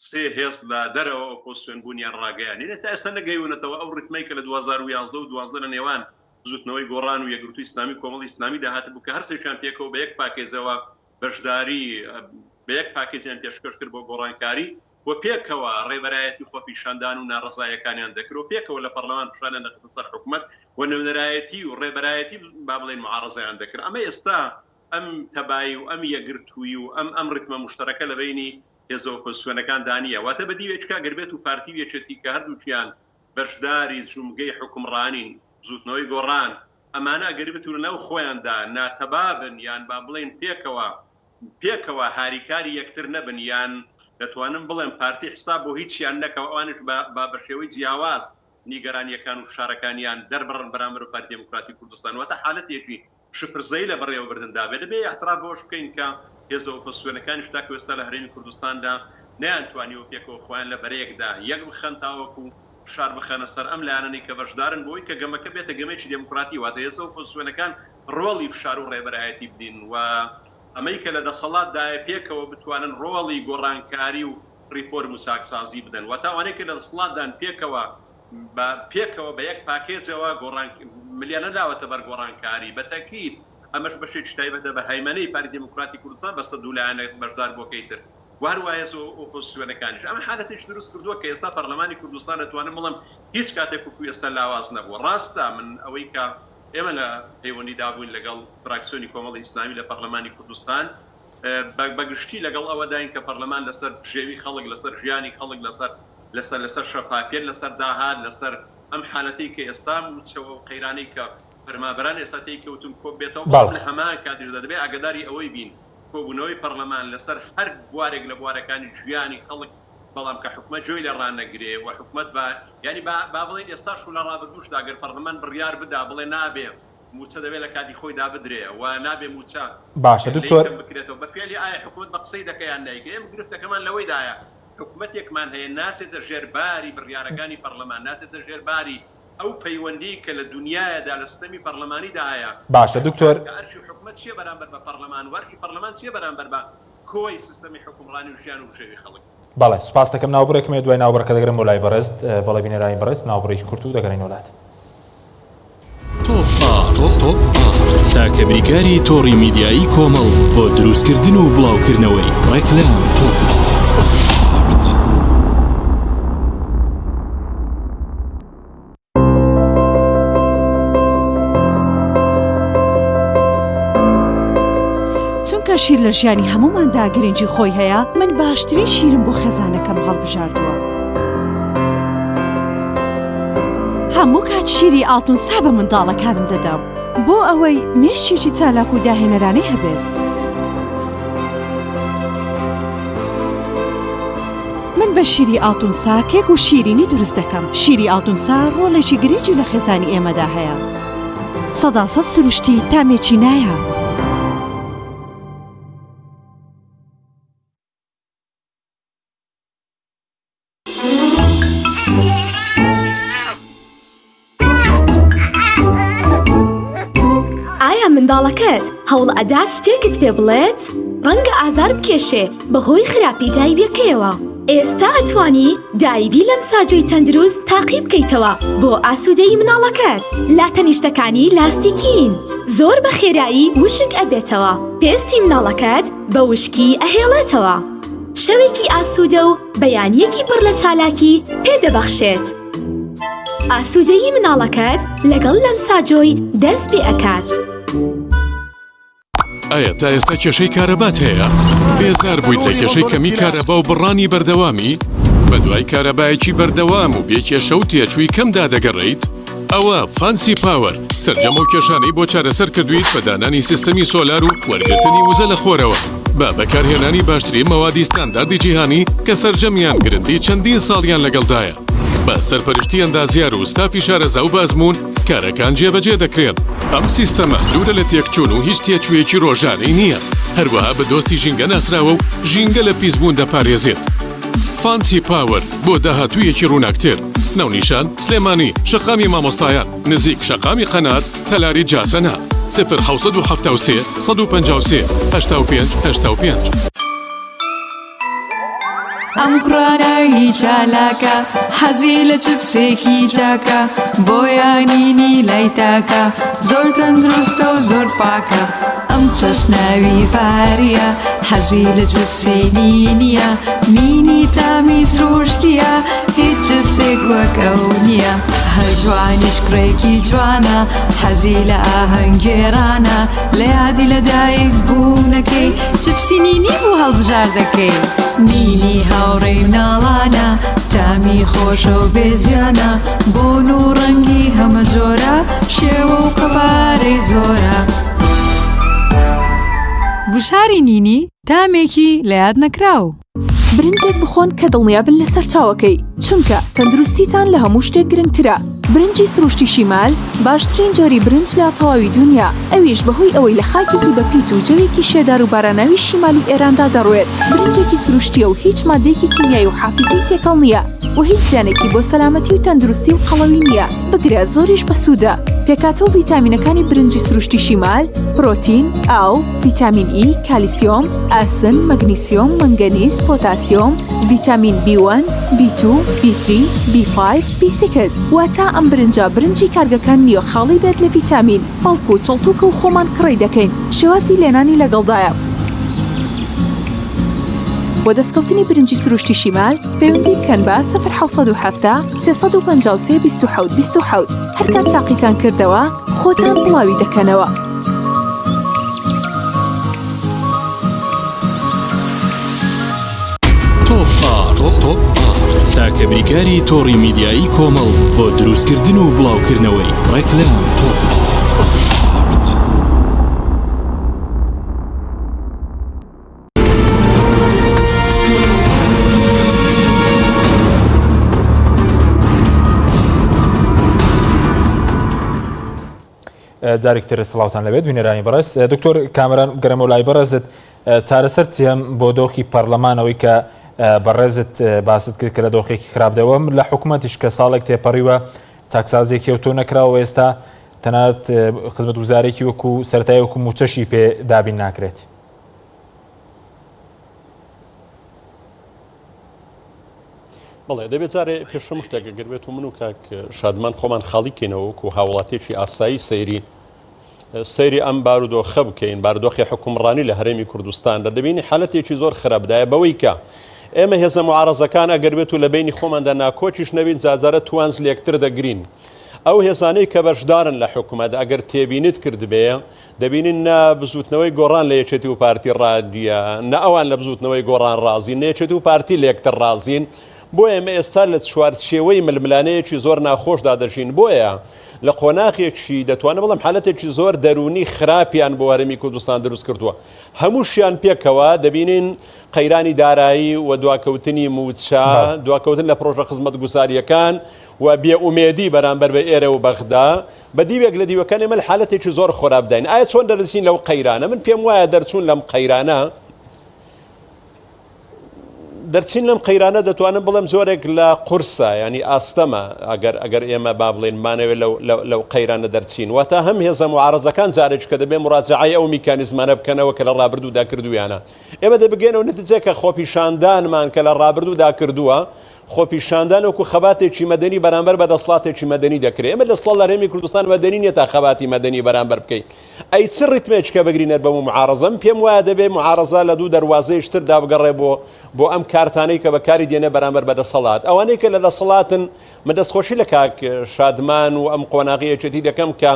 سێ هێز لە دەرەوە ئۆپۆزیسیۆن بوونیان ڕاگەیان تا ئێستا نەگەیونەتەوە ئەو ڕتمەی کە لە 2011 و 12 لە نێوان زوتنەوەی گۆڕان و یەکگرتووی ئیسلامی کۆمەڵی ئیسلامی داهات بوو کە هەر سێکیان پێکەوە بە یەک پاکێزەوە بەشداری بە یەک پاکێزیان پێشکەش کرد بۆ گۆڕانکاری و پێکەوە ڕێبەرایەتی خۆپیشاندان و ناڕزایەکانیان دەکرد و پێکەوە لە پەرلەمان پیشانیان دەکرد سەر حکوومەت و نەونەرایەتی و ڕێبەرایەتی با بڵێن معارەزەیان دەکرد ئەمە ئێستا ئەم تەبایی و ئەم یەکگرتووی و ئەم ڕتمە مشتەرەکە لە بینی هێزە ئۆپۆزیسیۆنەکان دانیە واتە بەدیوێچکا گەربێت و پارتی یەکێتی کە هەردووچیان بەشداری جومگەی حکومڕانین زوتنەوەی گۆڕان ئەمانە گەربێتون لەو خۆیاندا ناتەبابن یان با بڵێن پێکەوە هاریکاری یەکتر نەبن یان دەتوانم بڵێم پارتی حساب بۆ هیچیان نەکەوە ئەوانش بە شێوەی جیاواز نیگەرانیەکان و فشارەکانیان دەربڕن بەرامبەر و پارتی دموکراتی کوردستان واتە حالەتێکی شپرزەی لە بەڕێوەبردندا بێت دەبێ احترام بۆش بکەین کە هێزە ئۆپۆزیسیۆنەکانیش تا ئێستا لە هەرێمی کوردستاندا نەیانتوانیوە پێکەوە خۆیان لە بەرەیەکدا یەک بخەن تاوەکو فشار بخەنە سەر ئەم لایەنەی کە بەشدارن بۆی کە گەمەکە بێتە گەمێکی دموکراتی واتە هێزە ئۆپۆزیسیۆنەکان ڕۆڵی فشار و ڕێبەرایەتی بدین و ئەمەی کە لە دەسەڵاتدایە پێکەوە بتوانن ڕۆڵی گۆڕانکاری و ریفۆرم و ساکسازی بدەن و تاوانەیە کە لە دەسەڵاتدان پێکەوە بە یەک پاکێزەوە ملیانە داوەتە بەر گۆڕانکاری بەتەکید ئەمەش بەشێکی تایبەتە بە هەیمەنەی پارتی دموکراتی کوردستان بەستە دوولایەنێک بەشدار بۆکەیتر وهروایە ئۆپۆزیسیۆنەکانیش ئەمە حالەتێک دروست کردووە کە ئێستا پەرلەمانی کوردستان دەتوانم بڵم هیچ کاتێک و ئێستا لاواز نەبووە ڕاستە من ئەوەی کە ئێمە لە پەیوەندیدا بووین لەگەڵ فراکسیۆنی کۆمەڵی ئیسلامی لە پەرلەمانی کوردستان بەگشتی لەگەڵ ئەوەداین کە پەرلەمان لەسەر ژێوی خەڵک لەسەر ژیانی خەڵک لەسەر شەفافیت لەسەر داهات لەسەر ئەم حالەتی کە ئێستا موچەوە و قەیرانی کە فەرمابەران ئێستاتی کەوتم کۆ بێتەوە لە هەمان کاتیشدا دەبێت ئاگداری ئەوەی بین کۆبوونەوەی پەرلەمان لەسەر هەر بوارێک لە بوارەکانی ژیانی خەڵک بەڵام کە حکومەت جۆی لە ڕانەگرێ و حکومەت ینی با بڵێن ئێستاش و لە ڕابردوشدا ئەگەر پەرلەمان بڕیار بدا بڵێ نابێ موچە دەبێت لە کاتی خۆی دابدرێ و نابێ موچە باشە دکتۆر بکرێتەوە بە فعلی ئایا حکومەت بە قسەی دەکەیان نایکە ئێمە گرفتەکەمان لەوەیدایە حکومەتێکمان هەیە ناسێتە ژێرباری بڕیارەکانی پەرلەمان ناسێتە ژێرباری ئەو پەیوەندی کە لە دنیادا لە سیستەمی پەرلەمانیدا هەیە. باشە دکتۆر ئەرشی حکومەت چیە بەرامبەر بە پەرلەمان وەرشی پەرلەمان چیە بەرامبەر بە کۆی سیستەمی حکومڕانی و ژیان و شێوی خەڵک. بەڵێ سوپاس دەکەم ناوبڕێکمێ دوای ناوبڕەکە دەگرم بۆ لای بەڕێست بەڵێ بینەرانی بەڕێست ناوبڕێکی کورت و دەگەڕین وڵات. تۆپ چاکە بریکاری تۆڕی میدیایی کۆمەڵ بۆ دروستکردن و بڵاوکردنەوەی ڕێکلام تۆپ. چونکە شیر لە ژیانی هەموماندا گرنگی خۆی هەیە، من باشترین شیرم بۆ خێزانەکەم هەڵبژاردووە. هەموو کات شیری ئاڵتونسا بە منداڵەکانم دەدەم بۆ ئەوەی مێشتێکی چالاک و داهێنەرانەی هەبێت. من بە شیری ئاڵتونسا کێک و شیرینی دروست دەکەم. شیری ئاڵتونسا ڕۆڵێکی گرنگی لە خێزانی ئێمەدا هەیە. 100% سروشتی تامێکی نایە. منداڵەکەت هەوڵ ئەدات شتێکت پێ بڵێت؟ ڕەنگە ئازار بکێشێ بەهۆی خراپی دایبەکەیەوە. ئێستا ئەتوانی دایبی لەم ساجۆی تەندروست تاقی بکەیتەوە بۆ ئاسوودەی مناڵەکەت. لاتەنیشتەکانی لاستیکین، زۆر بە خێرایی وشک ئەبێتەوە. پێستی مناڵەکەت بە وشکی ئەهێڵێتەوە. شەوێکی ئاسوودە و بەیانیەکی پڕ لە چالاکی پێدەبەخشێت. ئاسوودەیی مناڵەکەت لەگەڵ لەم ساجۆی دەست پێ ئەکات. ئایا تا ئێستا کێشەی کارەبات هەیە؟ بێزار بوویت لە کێشەی کەمی کارەبا و بڕانی بەردەوامی؟ بە دوای کارەبایەکی بەردەوام و بێکێشە و تێچووی کەمدا دەگەڕێیت؟ ئەوە فانسی پاوەر سەرجەمە و کێشانەی بۆ چارەسەر کردویت بە دانانی سیستەمی سۆلار و وەرگرتنی وزە لە خۆرەوە بە بەکارهێنانی باشترین مەوادی ستانداردی جیهانی کە سەرجەمیان گرنگی چەندین ساڵیان لەگەڵدایە. بە سەرپەرشتی ئەندازیار و ستافی شارەزا و بازمون کارەکان جێبەجێ دەکرێن. ئەم سیستەمە دوورە لە تێکچوون و هیچ تێچوویەکی ڕۆژانەی نییە. هەروەها بە دۆستی ژینگە ناسراوە و ژینگە لە پیسبوون دەپارێزێت. فانسی پاوەر بۆ داهاتوویەکی ڕووناکتر. ناونیشان سلێمانی، شەقامی مامۆستایان، نزیک شەقامی قەنات، تەلاری جاسەنا. 0 153 85 85. ئەم کوڕانەوی چالاکە حەزی لە چپسێکی چاکە بۆیانینی لای تاکە زۆر تەندروستە و زۆر پاکە. ئەم چەشناوی پاریە حەزی لە چپسی نییە نینی تامی سروشتیە هیچ چپسێک وەک ئەو نییە. هەر جوانیش کوڕێکی جوانە حەزی لە ئاهەنگێرانە لە یادی لەدایک بوونەکەی چپسی نینی بوو هەڵبژاردەکەی. نینی هاوڕێی مناڵانە تامی خۆشە و بێزیانە بۆن و ڕەنگی هەمە جۆرە شێوە و قەبارەی زۆرە. بشاری نینی تامێکی لە یاد نەکراو. برنجێک بخۆن کە دڵنیابن لەسەر چاوەکەی، چونکە تەندروستیتان لە هەموو شتێک گرنگترە. برنجی سروشتی شیمال باشترین جۆری برنج لە تەواوی دنیا، ئەویش بەهۆی ئەوەی لە خاکێکی بەپیت و جەوێکی شێدار و باراناوی شیمالی ئێراندا دەڕوێت. برنجێکی سروشتیە و هیچ مادەیەکی کیمیایی و حافزەی تێکەڵ نییە و هیچ زیانێکی بۆ سەلامەتی و تەندروستی و قەڵەوی نییە. بگرە زۆریش بەسوودە. پێکاتەوە ڤیتامینەکانی برنجی سروشتی شیمال: پرۆتین، ئاو، ڤیتامین ئی، کالیسیۆم، ئاسن، مەگنیسیۆم، مەنگەنیز، پۆتاسیۆم، ڤیتامین B1، B2، B3، B5، B6. واتە ئەم برنجی کارگەکان نییە خاڵی بێت لە ڤیتامین، بەڵکو چڵتوکە و خۆمان کڕی دەکەین. شێوازی لێنانی لەگەڵدایە. بۆ دەستکەوتنی برنجی سروشتی شیمال پەیوەندی بکەن بە 0 353 27 27. هەر کات تاقیتان کردەوە خۆتان بڵاوی دەکەنەوە. تۆپ کە بریکاری تۆڕی میدیایی کۆمەڵ بۆ دروستکردن و بڵاوکردنەوەی ڕێکلام تۆڕ. جارێکتر سڵاوتان لەبێت بینەرانی بەڕێز. دکتۆر کامران گەرەمە و لای بەڕێزت چارەسەر چیەم بۆ دۆخی پەرلەمانەوەی کە بەڕێزت باست کرد کە لە دۆخێکی خراپدەوە لە حکوومەتیش کە ساڵێک تێپەڕیوە چاکسازێکی ئەوتۆ نەکراوە ئێستا تەنانەت خزمەتگوزارێکی وەکو سەرەتایی وەکو موچەشی پێ دابین ناکرێت. بەڵێ دەبێت جارێ پێشم شتێکە گەربێت و من و کاک شادمان خۆمان خاڵیکەینەوە وەکو هاوڵاتێکی ئاسایی سەیری ئەم بارودۆخە بکەین بارودۆخی حکومڕانی لە هەرێمی کوردستاندا دەبینی حالەتێکی زۆر خراپدایە بەوەی کە ئێمە هێزە معارەزەکان ئەگەربێت و لە بینی خۆماندا ناکۆچیش نەبین جارجارە توانز لێکتر دەگرین. ئەو هێزانەی کە بەشدارن لە حکوومەت ئەگەر تێبینیت کردبێ دەبینین نە بزوتنەوەی گۆڕان لە یەکێتی و پارتی ڕادیە نە ئەوان لە بزوتنەوەی گۆڕان ڕازین نەیەکێتی و پارتی لێکتر ڕازین. بۆ ئێمە ئێستا لە چوارچێوەی ململانەیەکی زۆر ناخۆشدا دەژین بۆیە لە قۆناغێکی دەتوانە بڵم حالەتێکی زۆر دەرونی خراپیان بۆ هەرێمی کوردستان دروست کردووە. هەمووشیان پێکەوە دەبینین قەیرانی دارایی و دواکەوتنی موچە دواکەوتن لە پرۆژە خزمەتگوزاریەکان و بێئومێدی بەرامبەر بە ئێرە و بەغدا بە دیوێک لە دیوەکان ئێمە حالەتێکی زۆر خۆرابداین. ئایا چۆن دەرچین لەو قەیرانە؟ من پێم وایە دەرچوون لەم قەیرانە دەرچین لەم قەیرانە دەتوانم بڵم زۆرێک لە قورسە ینی ئاستەمە ئەگەر ئێمە با بڵێن مانەوێت لەو قەیرانە دەرچین واتە هەم هێزە معارەزەکان جارێک کە دەبێ مراجعەی ئەو میکانیزمانە بکەنەوە کە لە ڕابردوودا کردویانە. ئێمە دەبگەینەوە نتیجەکە خۆپیشاندانمان کە لە ڕابردوودا کردووە خۆپیشاندان وەکو خەباتێکی مەدەنی بەرامبەر بە دەسڵاتێکی مەدەنی دەکرێت. ئێمە دەسڵات لە هەرێمی کوردستان مەدەنی نیە تا خەباتی مەدەنی بەرامبەر بکەیت. ئەی چ ڕیتمێکە بگرینێت بەم معارەزەم پێم وایە دەبێ معارەزە لە دوو دەواازەیشتر دابگەڕێ بۆ ئەم کارتانەی کە بەکاری دێنە بەرامبەر بە دەسەڵات. ئەوانەی کە لە دەسەڵاتن من دەستخۆشی لە کاک شادمان و ئەم قۆناغیەکێتی دەکەم کە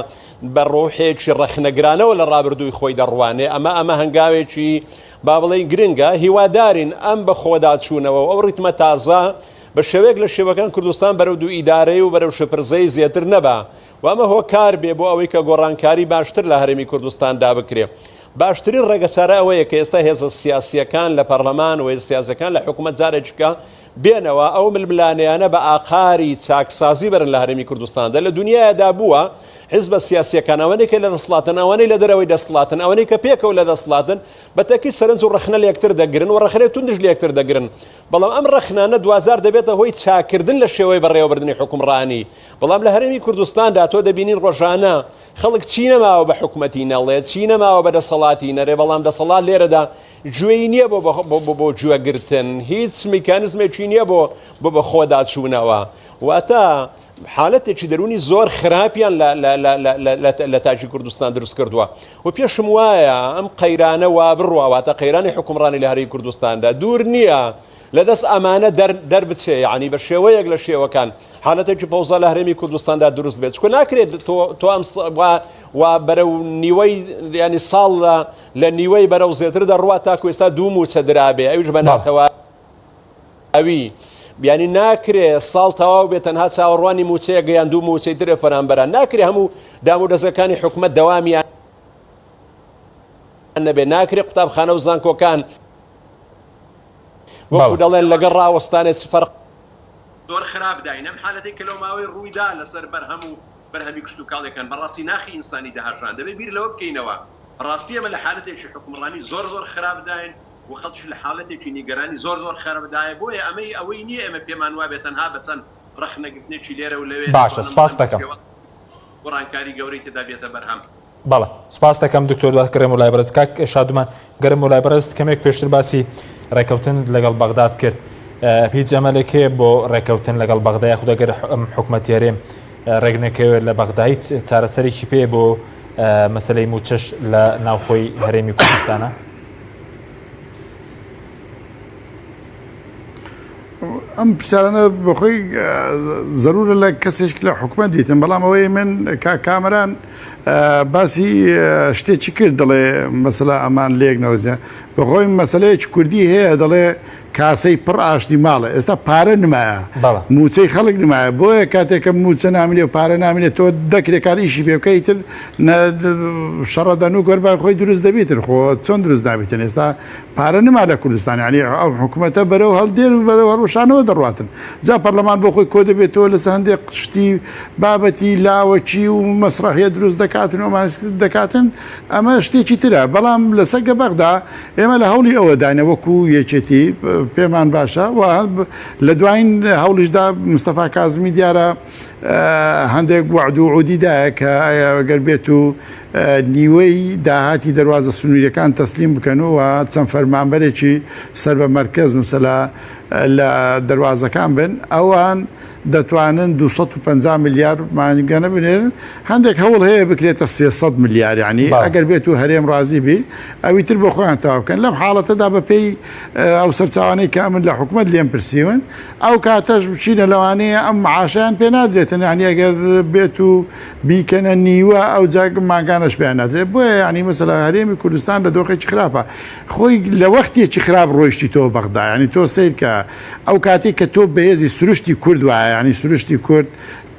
بە ڕۆحێکی ڕەخنەگرانەوە لە ڕابردووی خۆی دەڕوانێ ئەمە هەنگاوێکی با بڵێن گرنگە هیوادارین ئەم بە خۆداچوونەوە ئەو ڕیتمە تازە بە شێوەیەک لە شێوەکان کوردستان بەرەو دوو ئیدارەی و بەرەو شەپرزەی زیاتر نەبا و ئەمە هۆکار بێ بۆ ئەوەی کە گۆڕانکاری باشتر لە هەرێمی کوردستاندا بکرێ. باشترین ڕێگەچارە ئەوەیە کە ئێستا هێزە سیاسیەکان لە پەرلەمان و سیاسەکان لە حکوومەت جارێککە بێنەوە ئەو ململانەیانە بە ئاقاری چاکسازی بەرن لە هەرێمی کوردستاندا لە دنیادا بووە حزب سیاسیەکان ئەوانەی کە لە دەسڵاتن ئەوانەی لە دەرەوەی دەسڵاتن ئەوانەی کە پێکەوە لە دەسڵاتن بەتەکی سەرنج و ڕەخنە لە یەکتر دەگرن و ڕەخنەی توندش لە یەکتر دەگرن. بەڵام ئەم ڕەخنانە دوازار دەبێتە هۆی چاکردن لە شێوەی بەڕێوەبردننی حکومڕانی. بەڵام لە هەرێمی کوردستاندا تۆ دەبینین ڕۆژانە خەڵک چی نەماوە بە حکوومەتی نەڵێت چی نەماوە بە دەسەڵاتی نەرێ بەڵام دەسەڵات لێرەدا گوێی نییە بۆ گوێگرتن هیچ میکانزمێکی نییە بۆ بە خۆداچوونەوە واتە حالەتێکی دەرونی زۆر خراپیان لە تاجی کوردستان دروست کردووە و پێشم وایە ئەم قەیرانە وا بڕواواتە قەیرانی حکومڕانی لە هەرێمی کوردستاندا دوور نییە لە دەست ئەمانە دەربچێ یعنی بە شێوەیەک لە شێوەکان حالەتێکی فەوزا لە هەرێمی کوردستاندا دروست بێت چکە ناکرێت تۆ ئەم وا بەرەو نیوەی ینی ساڵ لە نیوەی بەرەو زێتر دەڕوا تاکو ئێستا دوو موچە درابێ ئەویش بە ناتەواوی بیانی ناکرێ ساڵ تەواو بێت تەنها چاوەڕوانی موچەیە گەیان دوو موچەی ترێ فەرامبەران ناکرێ هەموو دامودەزەکانی حکوومەت دەوامیان نەبێ ناکرێ قوتابخانە و زانکۆکان وەکو دەڵێن لەگەڵ ڕاوەستانێت فەرق زۆر خراپداین ئەم حالەتەی کە لەو ماوەی ڕوویدا لەسەر بەرهەمی کشت و کاڵەکان بەڕاستی ناخی ئینسانی داهژان دەبێت بیر لەوە بکەینەوە ڕاستی ئەمە لە حالەتێکی حکومڕانی زۆر خراپداین و خەڵکیش لە حالەتێکی نیگەرانی زۆر خراپدایە بۆیە ئەوەی نییە ئێمە پێمان وابێت تەنها بەچەند ڕەخنەگرتنێکی لێرە و لەوێ باشە سپاس دەکەم گۆڕانکاری گەورەی تێدا بێتە بەرهەم. بەڵێ سپاس دەکەم دکتۆر گەرم و لای بەرز کاک شادومان گەرم و لای بەرز کەمێک پێشتر باسی ڕێکەوتن لەگەڵ بەغداد کرد هیچ ئەمەلێک هەیە بۆ ڕێکەوتن لەگەڵ بەغدای خودەگەر حکوومەتیارێ ڕێک نەکەوێت لە بەغدای چارەسەرێکی پێ بۆ مەسەلەی موچەش لە ناوخۆی هەرێمی کوردستانە؟ ئەم پرسیارانە بەخۆی زەرورە لە کەسێک لە حکومەت بیتن بەڵام ئەوەی من کامەران باسی شتێکی کرد دەڵێ مەسەلا ئەمان لێک نەڕزیە بەخۆی مەسەلەیەکی کوردی هەیە دەڵێ کاسەی پڕ ئاشتی ماڵە ئێستا پارە نمایە موچەی خەڵک نمایە بۆیە کاتێککە موچە نامێت و پارە نامێت تۆ دەکرێت کاریشی پێ بکەیتر شەڕەدەن و گەربای خۆی دروست دەبێتتر خۆ چۆن دروست دابێتن ئێستا پارە نما لە کوردستان ینی ئەو حکوومەتە بەرەو هەڵدێر و بەرەو هەڵوشانەوە دەڕاتن جا پەرلەمان بۆ خۆی کۆ دەبێتەوە لەس هەندێک شتی بابەتی لاوەچی و مەسرحیە دروست دەکاتن ومانس دەکاتن ئەمە شتێکی ترە بەڵام لەسەر گەبەغدا ئێمە لە هەوڵی ئەوە داینە وەکو یەکێتی پێمان باشە و لە دوایین هەوڵشدا مستەفا کازمی دیارە هەندێک وعد و عودیدایە کە ئەگەر بێت و نیوەی داهاتی دەواازە سنووریەکان تەسلیم بکەنەوە چەند فەرمانبەرێکی سەر بە مەرکەز مثلا لە دەواازەکان بن ئەوان دەتوانن 250 میلیارد مانگەنە بنێن هەندێک هەوڵ هەیە بکرێتە 300 میلیارد ینی ئەگەر بێت و هەرێم ڕازی بی ئەوی تر بۆ خۆیان تاوا بکەن لەم حاڵەتەدا بەپێی ئەو سەرچاوانەی کە من لە حکوومەت لێم پرسیون ئەو کاتەش بچینە لەوانەیە ئەم معاشیان پێ نادرێتن ینی ئەگەر بێت و بیکەنە نیوە ئەو جاگ ماگانش پێیان نادرێت بۆیە ینی مەسەلا هەرێمی کوردستان لە دۆخێکی خراپە خۆی لە وەختێکی خراپ ڕۆیشتی تۆ بەغدا ینی تۆ سیر کە ئەو کاتێک کە تۆ بەهێزی سروشتی کورد وایە ینی سروشتی کورد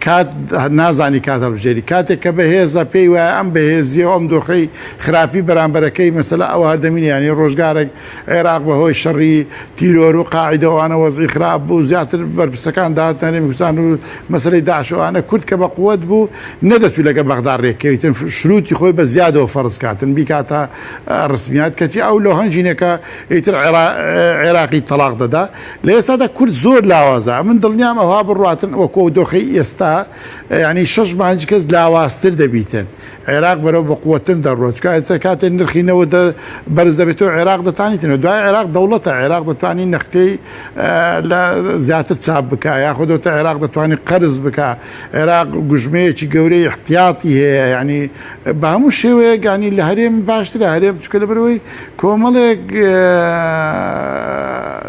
کات نازانی کاتە بژێری کاتێک کە بەهێزە پێی وایە ئەم بەهێزیە ئەم دۆخەی خراپی بەرامبەرەکەی مەسەلا ئەو هەردەمینی ینی ڕۆژگارێک عێراق بەهۆی شەڕی تیرۆر و قاعیدەوانە وەزعی خراپ بوو زیاتر بەرپرسەکان داهاتنەرێمی کوردستان و مەسەلەی داعشەوانە کورد کە بە قووەت بوو نەدەتوی لەگە بەغدا ڕێککەوتن شروتی خۆی بە زیادەوە فەرز کاتن بیکاتە ڕسمیات کەچی ئەو لە هەنجینەکە ئیتر عێراقی تەلاق دەدا لە ئێستادا کورد زۆر لاوازە من دڵنیام ئەوها بڕاتن وەکو دۆخەی ئێستا ینی 6 مانج کەس لاوازتر دەبیتن عێراق بەرەو بە قووەتن دەڕۆت کاتێک نرخینەوە بەرز دەبێتەوە عێراق دەتانیتنەوە دوای عێراق دەوڵەتە عێراق دەتوانین نەختەی لە زیاتر چاپ بکە یاخودۆتە عێراق دەتوانێت قەرز بکە عێراق گوژمەیەکی گەورەی احتیاطی هەیە ینی بە هەموو شێوەیە ینی لە هەرێم باشترە هەرێم چکە لە بەرەوەی کۆمەڵێک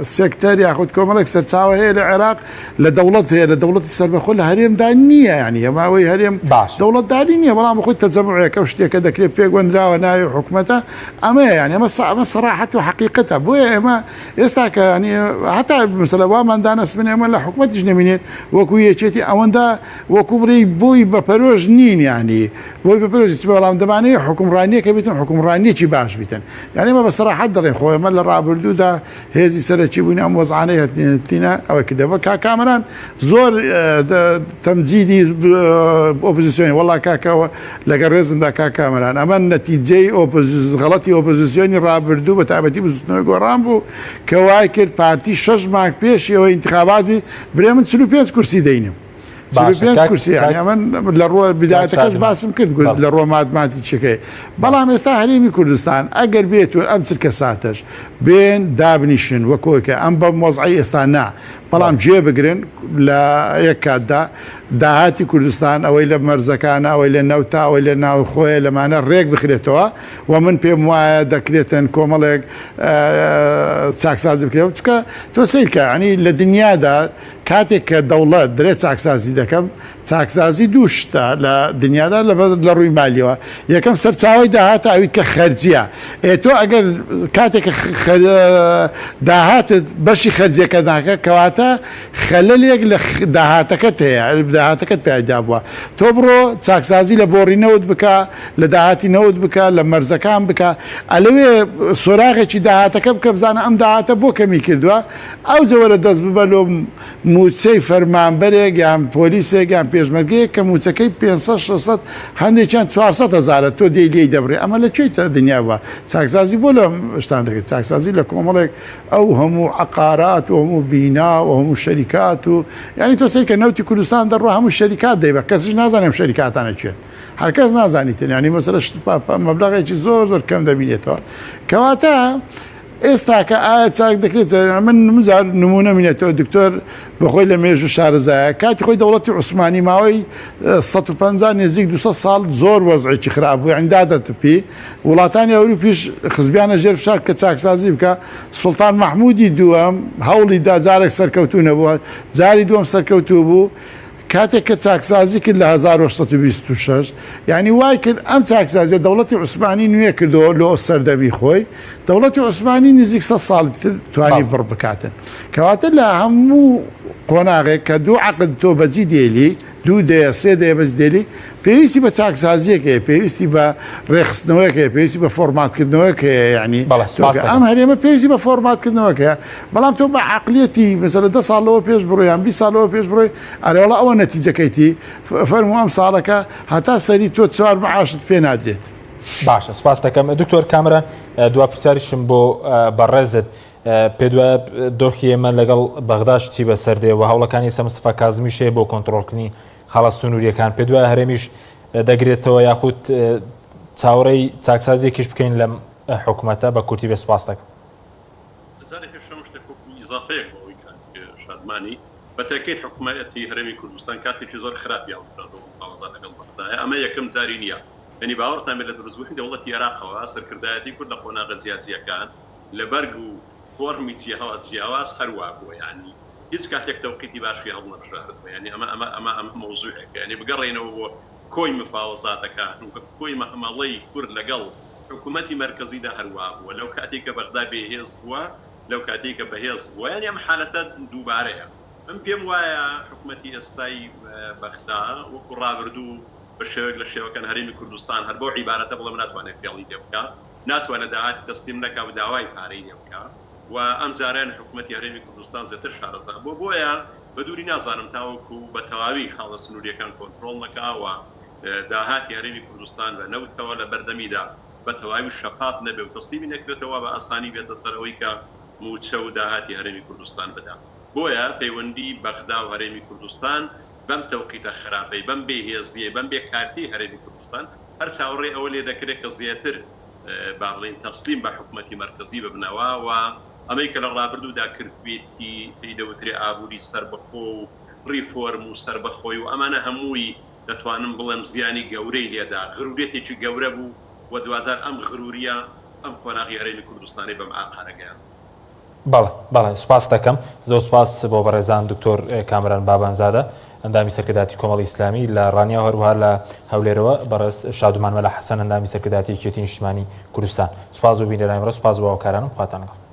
سێکتەر یاخود کۆمەڵێک سەرچاوە هەیە لە عێراق لە دەوڵەت هەیە لە دەوڵەتی سەربەخۆ لە هەرێمدا نییە ینی ئەماوەی هەرێم دەوڵەتداری نییە بەڵام خۆی تەجەمعەکە شتێکە دەکرێت پێگوەندراوە ناوی حکوومەتە ئەمە ینی ئەمە سەراحەت و حقیقەتە بۆیە ئێمە ئێستا کە ینی هەتا مەسەلا واماندانەس بن ئێمە لە حکوومەتیش نەبینێت وەکو یەکێتی ئەوەندا وەکو بڕی بۆی بەپەرۆژ نین ینی بۆی بەپەرۆژی بەڵام دەمانەیە حکومڕانیەکە بیتن حکومڕانیەکی باش بیتن یعنی ئێمە بە سەراحەت دەڵێن خۆ ئێمە لە ڕابردوودا هێزی سەرەکی بووین ئەم وەزعانەی هەتینە ئەوەی کردەوە کامەران زۆر تەمجیدی ئۆپۆزیسیۆنی وەڵا کاکەوە لەگە ڕێزمدا کامەران ئەمە نەتیجەی غەڵەتی ئۆپۆزیسیۆنی ڕابردوو بە تایبەتی بزوتنەوەی گۆڕان بوو کە وای کرد پارتی 6 مانگ پێشەوە ئینتخابات بی برێ من 45 کورسی دەینم کورسی لە ڕۆ بدایەتەکەش باسم کرد لە ڕۆ مادماتی چەکەی بەڵام ئێستا هەرێمی کوردستان ئەگەر بێت و ئەم چرکە ساتەش بێن دابنیشن وەکۆکە ئەم بە مۆزعی ئێستا نا بەڵام جێ بگرن لە یەک کاتدا داهاتی کوردستان ئەوەی لە مەرزەکانە ئەوەی لە نەوتا ئەوەی لە ناوخۆیە لەمانە ڕێک بخرێتەوە و من پێم وایە دەکرێتن کۆمەڵێک چاکسازی بکرێت چکە تۆ سیرکە ینی لە دنیادا کاتێک کە دەوڵەت درێت چاکسازی دەکەم چاکسازی دوو شتە لە دنیادا لە ڕووی مالیەوە یەکەم سەرچاوی داهاتە ئەوی کە خەرجیە تۆ ئەگەر کاتێک داهاتت بەشی خەرجیەکە ناکە کەواتە خەلەلێک لە داهاتەکەت هەیە داهاتەکەت پیدا بووە تۆ بڕۆ چاکسازی لە بۆڕینەوت بکە لە داهاتی نەوت بکە لە مەرزەکان بکە ئەلەوێ سۆراغێکی داهاتەکە بکە بزانە ئەم داهاتە بۆ کەمی کردووە ئەو جەوەرە دەست ببەلۆ موچەی فەرمانبەرێک یان پۆلیسێک یان پێشمەرگەیەک کە موچەکەی 500 هەندێکیان 400,000 تۆ دێی لێی دەبڕێ ئەمە لەکوێی دنیا بووە چاکسازی بۆ لە شتان دەکرێت چاکسازی لە کۆمەڵێک ئەو هەموو عقارات و هەموو بینا و هەموو شەریکات و ینی تۆ سەر کە نەوتی کوردستان دەڕۆ هەموو شەریکات دەیبە کەسیش نازانێم شەریکاتانە چێن هەرکەس نازانیتن ینی مەسەلە مەبلەغێکی زۆر کەم دەبینێتەوە کەواتە ئێستاکە ئایا چاک دەکرێت من مزار نمونە منێتەوە دکتۆر بەخۆی لە مێژوو شارەزایە کاتی خۆی دەوڵەتی عوسمانی ماوەی 150 نزیک 200 ساڵ زۆر وەزعێکی خراپ بوو یعنی دادەتپی وڵاتانی ئەوروپیش خزبیانە ژێر فشار کە چاکسازی بکە سوڵتان مەحموودی دووەم هەوڵی دا جارێک سەرکەوتو نەبووە جاری دووەم سەرکەوتوو بوو کاتێک کە چاکسازی کرد لە 1926 یعنی وای کرد ئەم چاکسازیە دەوڵەتی عوسمانی نوێ کردەوە لۆ سەردەمی خۆی دەوڵەتی عوسمانی نزیک 100 ساڵ توانی بڕ بکاتن کەواتە لە هەموو قۆناغێک کە دوو عقد تۆ بەجی دێلی دوو دەیە سێ دەیە بەس دێلی پێویستی بە چاکسازیەکەیە پێویستی بە ڕێخستنەوەیەکەیە پێویستی بە فۆرماتکردنەوەیەکەیە ینی ئەم هەرێمە پێویستی بە فۆرماتکردنەوەکەیە بەڵام تۆ بە عقلێتی مەسەلە 10 ساڵەوە پێش بڕۆیان 20 ساڵەوە پێش بڕۆی ئەرێوەڵە ئەوە نەتیجەکەیتی فەرموو ئەم ساڵەکە هەتا سەری تۆ چوار معاشت پێ نادرێت. باشە سپاس دەکەم دکتۆر کامران دوا پرسیاریشم بۆ بەڕێزت پێ دوایە دۆخی ئێمە لەگەڵ بەغداش چی بەسەردێەوە هەوڵەکانی ئێستا مستەفا کازمیشێ بۆ کۆنتڕۆڵکردنی خاڵە سنووریەکان پێ دوایە هەرێمیش دەگرێتەوە یاخود چاوەڕێی چاکسازیەکیش بکەین لەم حکوومەتە بە کورتی بێ سپاس دەکەم. ئیزافەیەک بۆەوەی شادمانی بەتەکەیت حکوومەتی هەرێمی کوردستان کاتێکی زۆر خراپیان ئازاد لەگەڵ بەغدایە ئەمە یەکەم جاری نییە ینی باوەڕتان بێت لە دروستبوونی دەوڵەتی عێراقەوە سەرکردایەتی کورد لە قۆناغە سیاسیەکان لە بەرگ و فۆرمی جیاواز هەروە بووە ینی هیچ کاتێک تەوقیتی باشی هەڵ نەبژاردەوە ینی ئەمە مەوزوعێکە ینی بگەڕێنەوە بۆ کۆی مفاوەزاتەکان و کۆی مەحمەڵەی کورد لەگەڵ حکوومەتی مەرکەزیدا هەروە بووە لەو کاتێککە بەغدا بێهێز بووە لەو کاتێککە بەهێز بووە ینی ئەم حالەتە دووبارەیە من پێم وایە حکوومەتی ئێستای بەغدا وەکو ڕابردوو بە شێوەیەک لە شێوەکان هەرێمی کوردستان هەر بۆ عیبارەتە بڵێم ناتوانێت فێڵی لێ بکات ناتوانێت داهاتی تەسلیم نەکا و داوای پارەی لێ بکات و ئەم جاران حکوومەتی هەرێمی کوردستان زیاتر شارەزا بۆیە بە دووری نازانم تاوەکو بە تەواوی خاڵە سنووریەکان کۆنتڕۆڵ نەکاوە داهاتی هەرێمی کوردستان بە نەوتەوە لە بەردەمیدا بە تەواوی شەفاف نەبێ و تەسلیمی نەکرێتەوە بە ئاسانی بێتە سەرەوەی کە موچە و داهاتی هەرێمی کوردستان بدا بۆیە پەیوەندی بەغدا و هەرێمی کوردستان بەم تەوقیتە خراپەی بەم بێهێزیە بەم بێکارتی هەرێمی کوردستان هەر چاوەڕێ ئەوە لێ دەکرێت کە زیاتر با بڵێن تەسلیم بە حکوومەتی مەرکەزی ببنەوە و ئەمەی کە لە ڕابردوودا کردوێتی پێی دەوترێ ئابووری سەربەخۆ و ڕیفۆرم و سەربەخۆی و ئەمانە هەمووی دەتوانم بڵێم زیانی گەورەی لێدا غرورێتێکی گەورە بوو و دوازار ئەم غروریە ئەم خۆناغی هەرێمی کوردستانی بەم ئاقارەگەیاند. بەڵێ سپاس دەکەم زۆر سپاس بۆ بەڕێزان دکتۆر کامران بابانزادە ئەندامی سەرکرداتی کۆمەڵی ئیسلامی لە ڕانیا هەروها لە هەولێرەوە بەڕێز شادومان مەلا حەسەن ئەندامی سەرکرداتی یەکێتی نیشتیمانی کوردستان سپاس بۆ بینەرانی ڕۆژ سپاس بۆ هاوکارانم خواتان لەگەڵ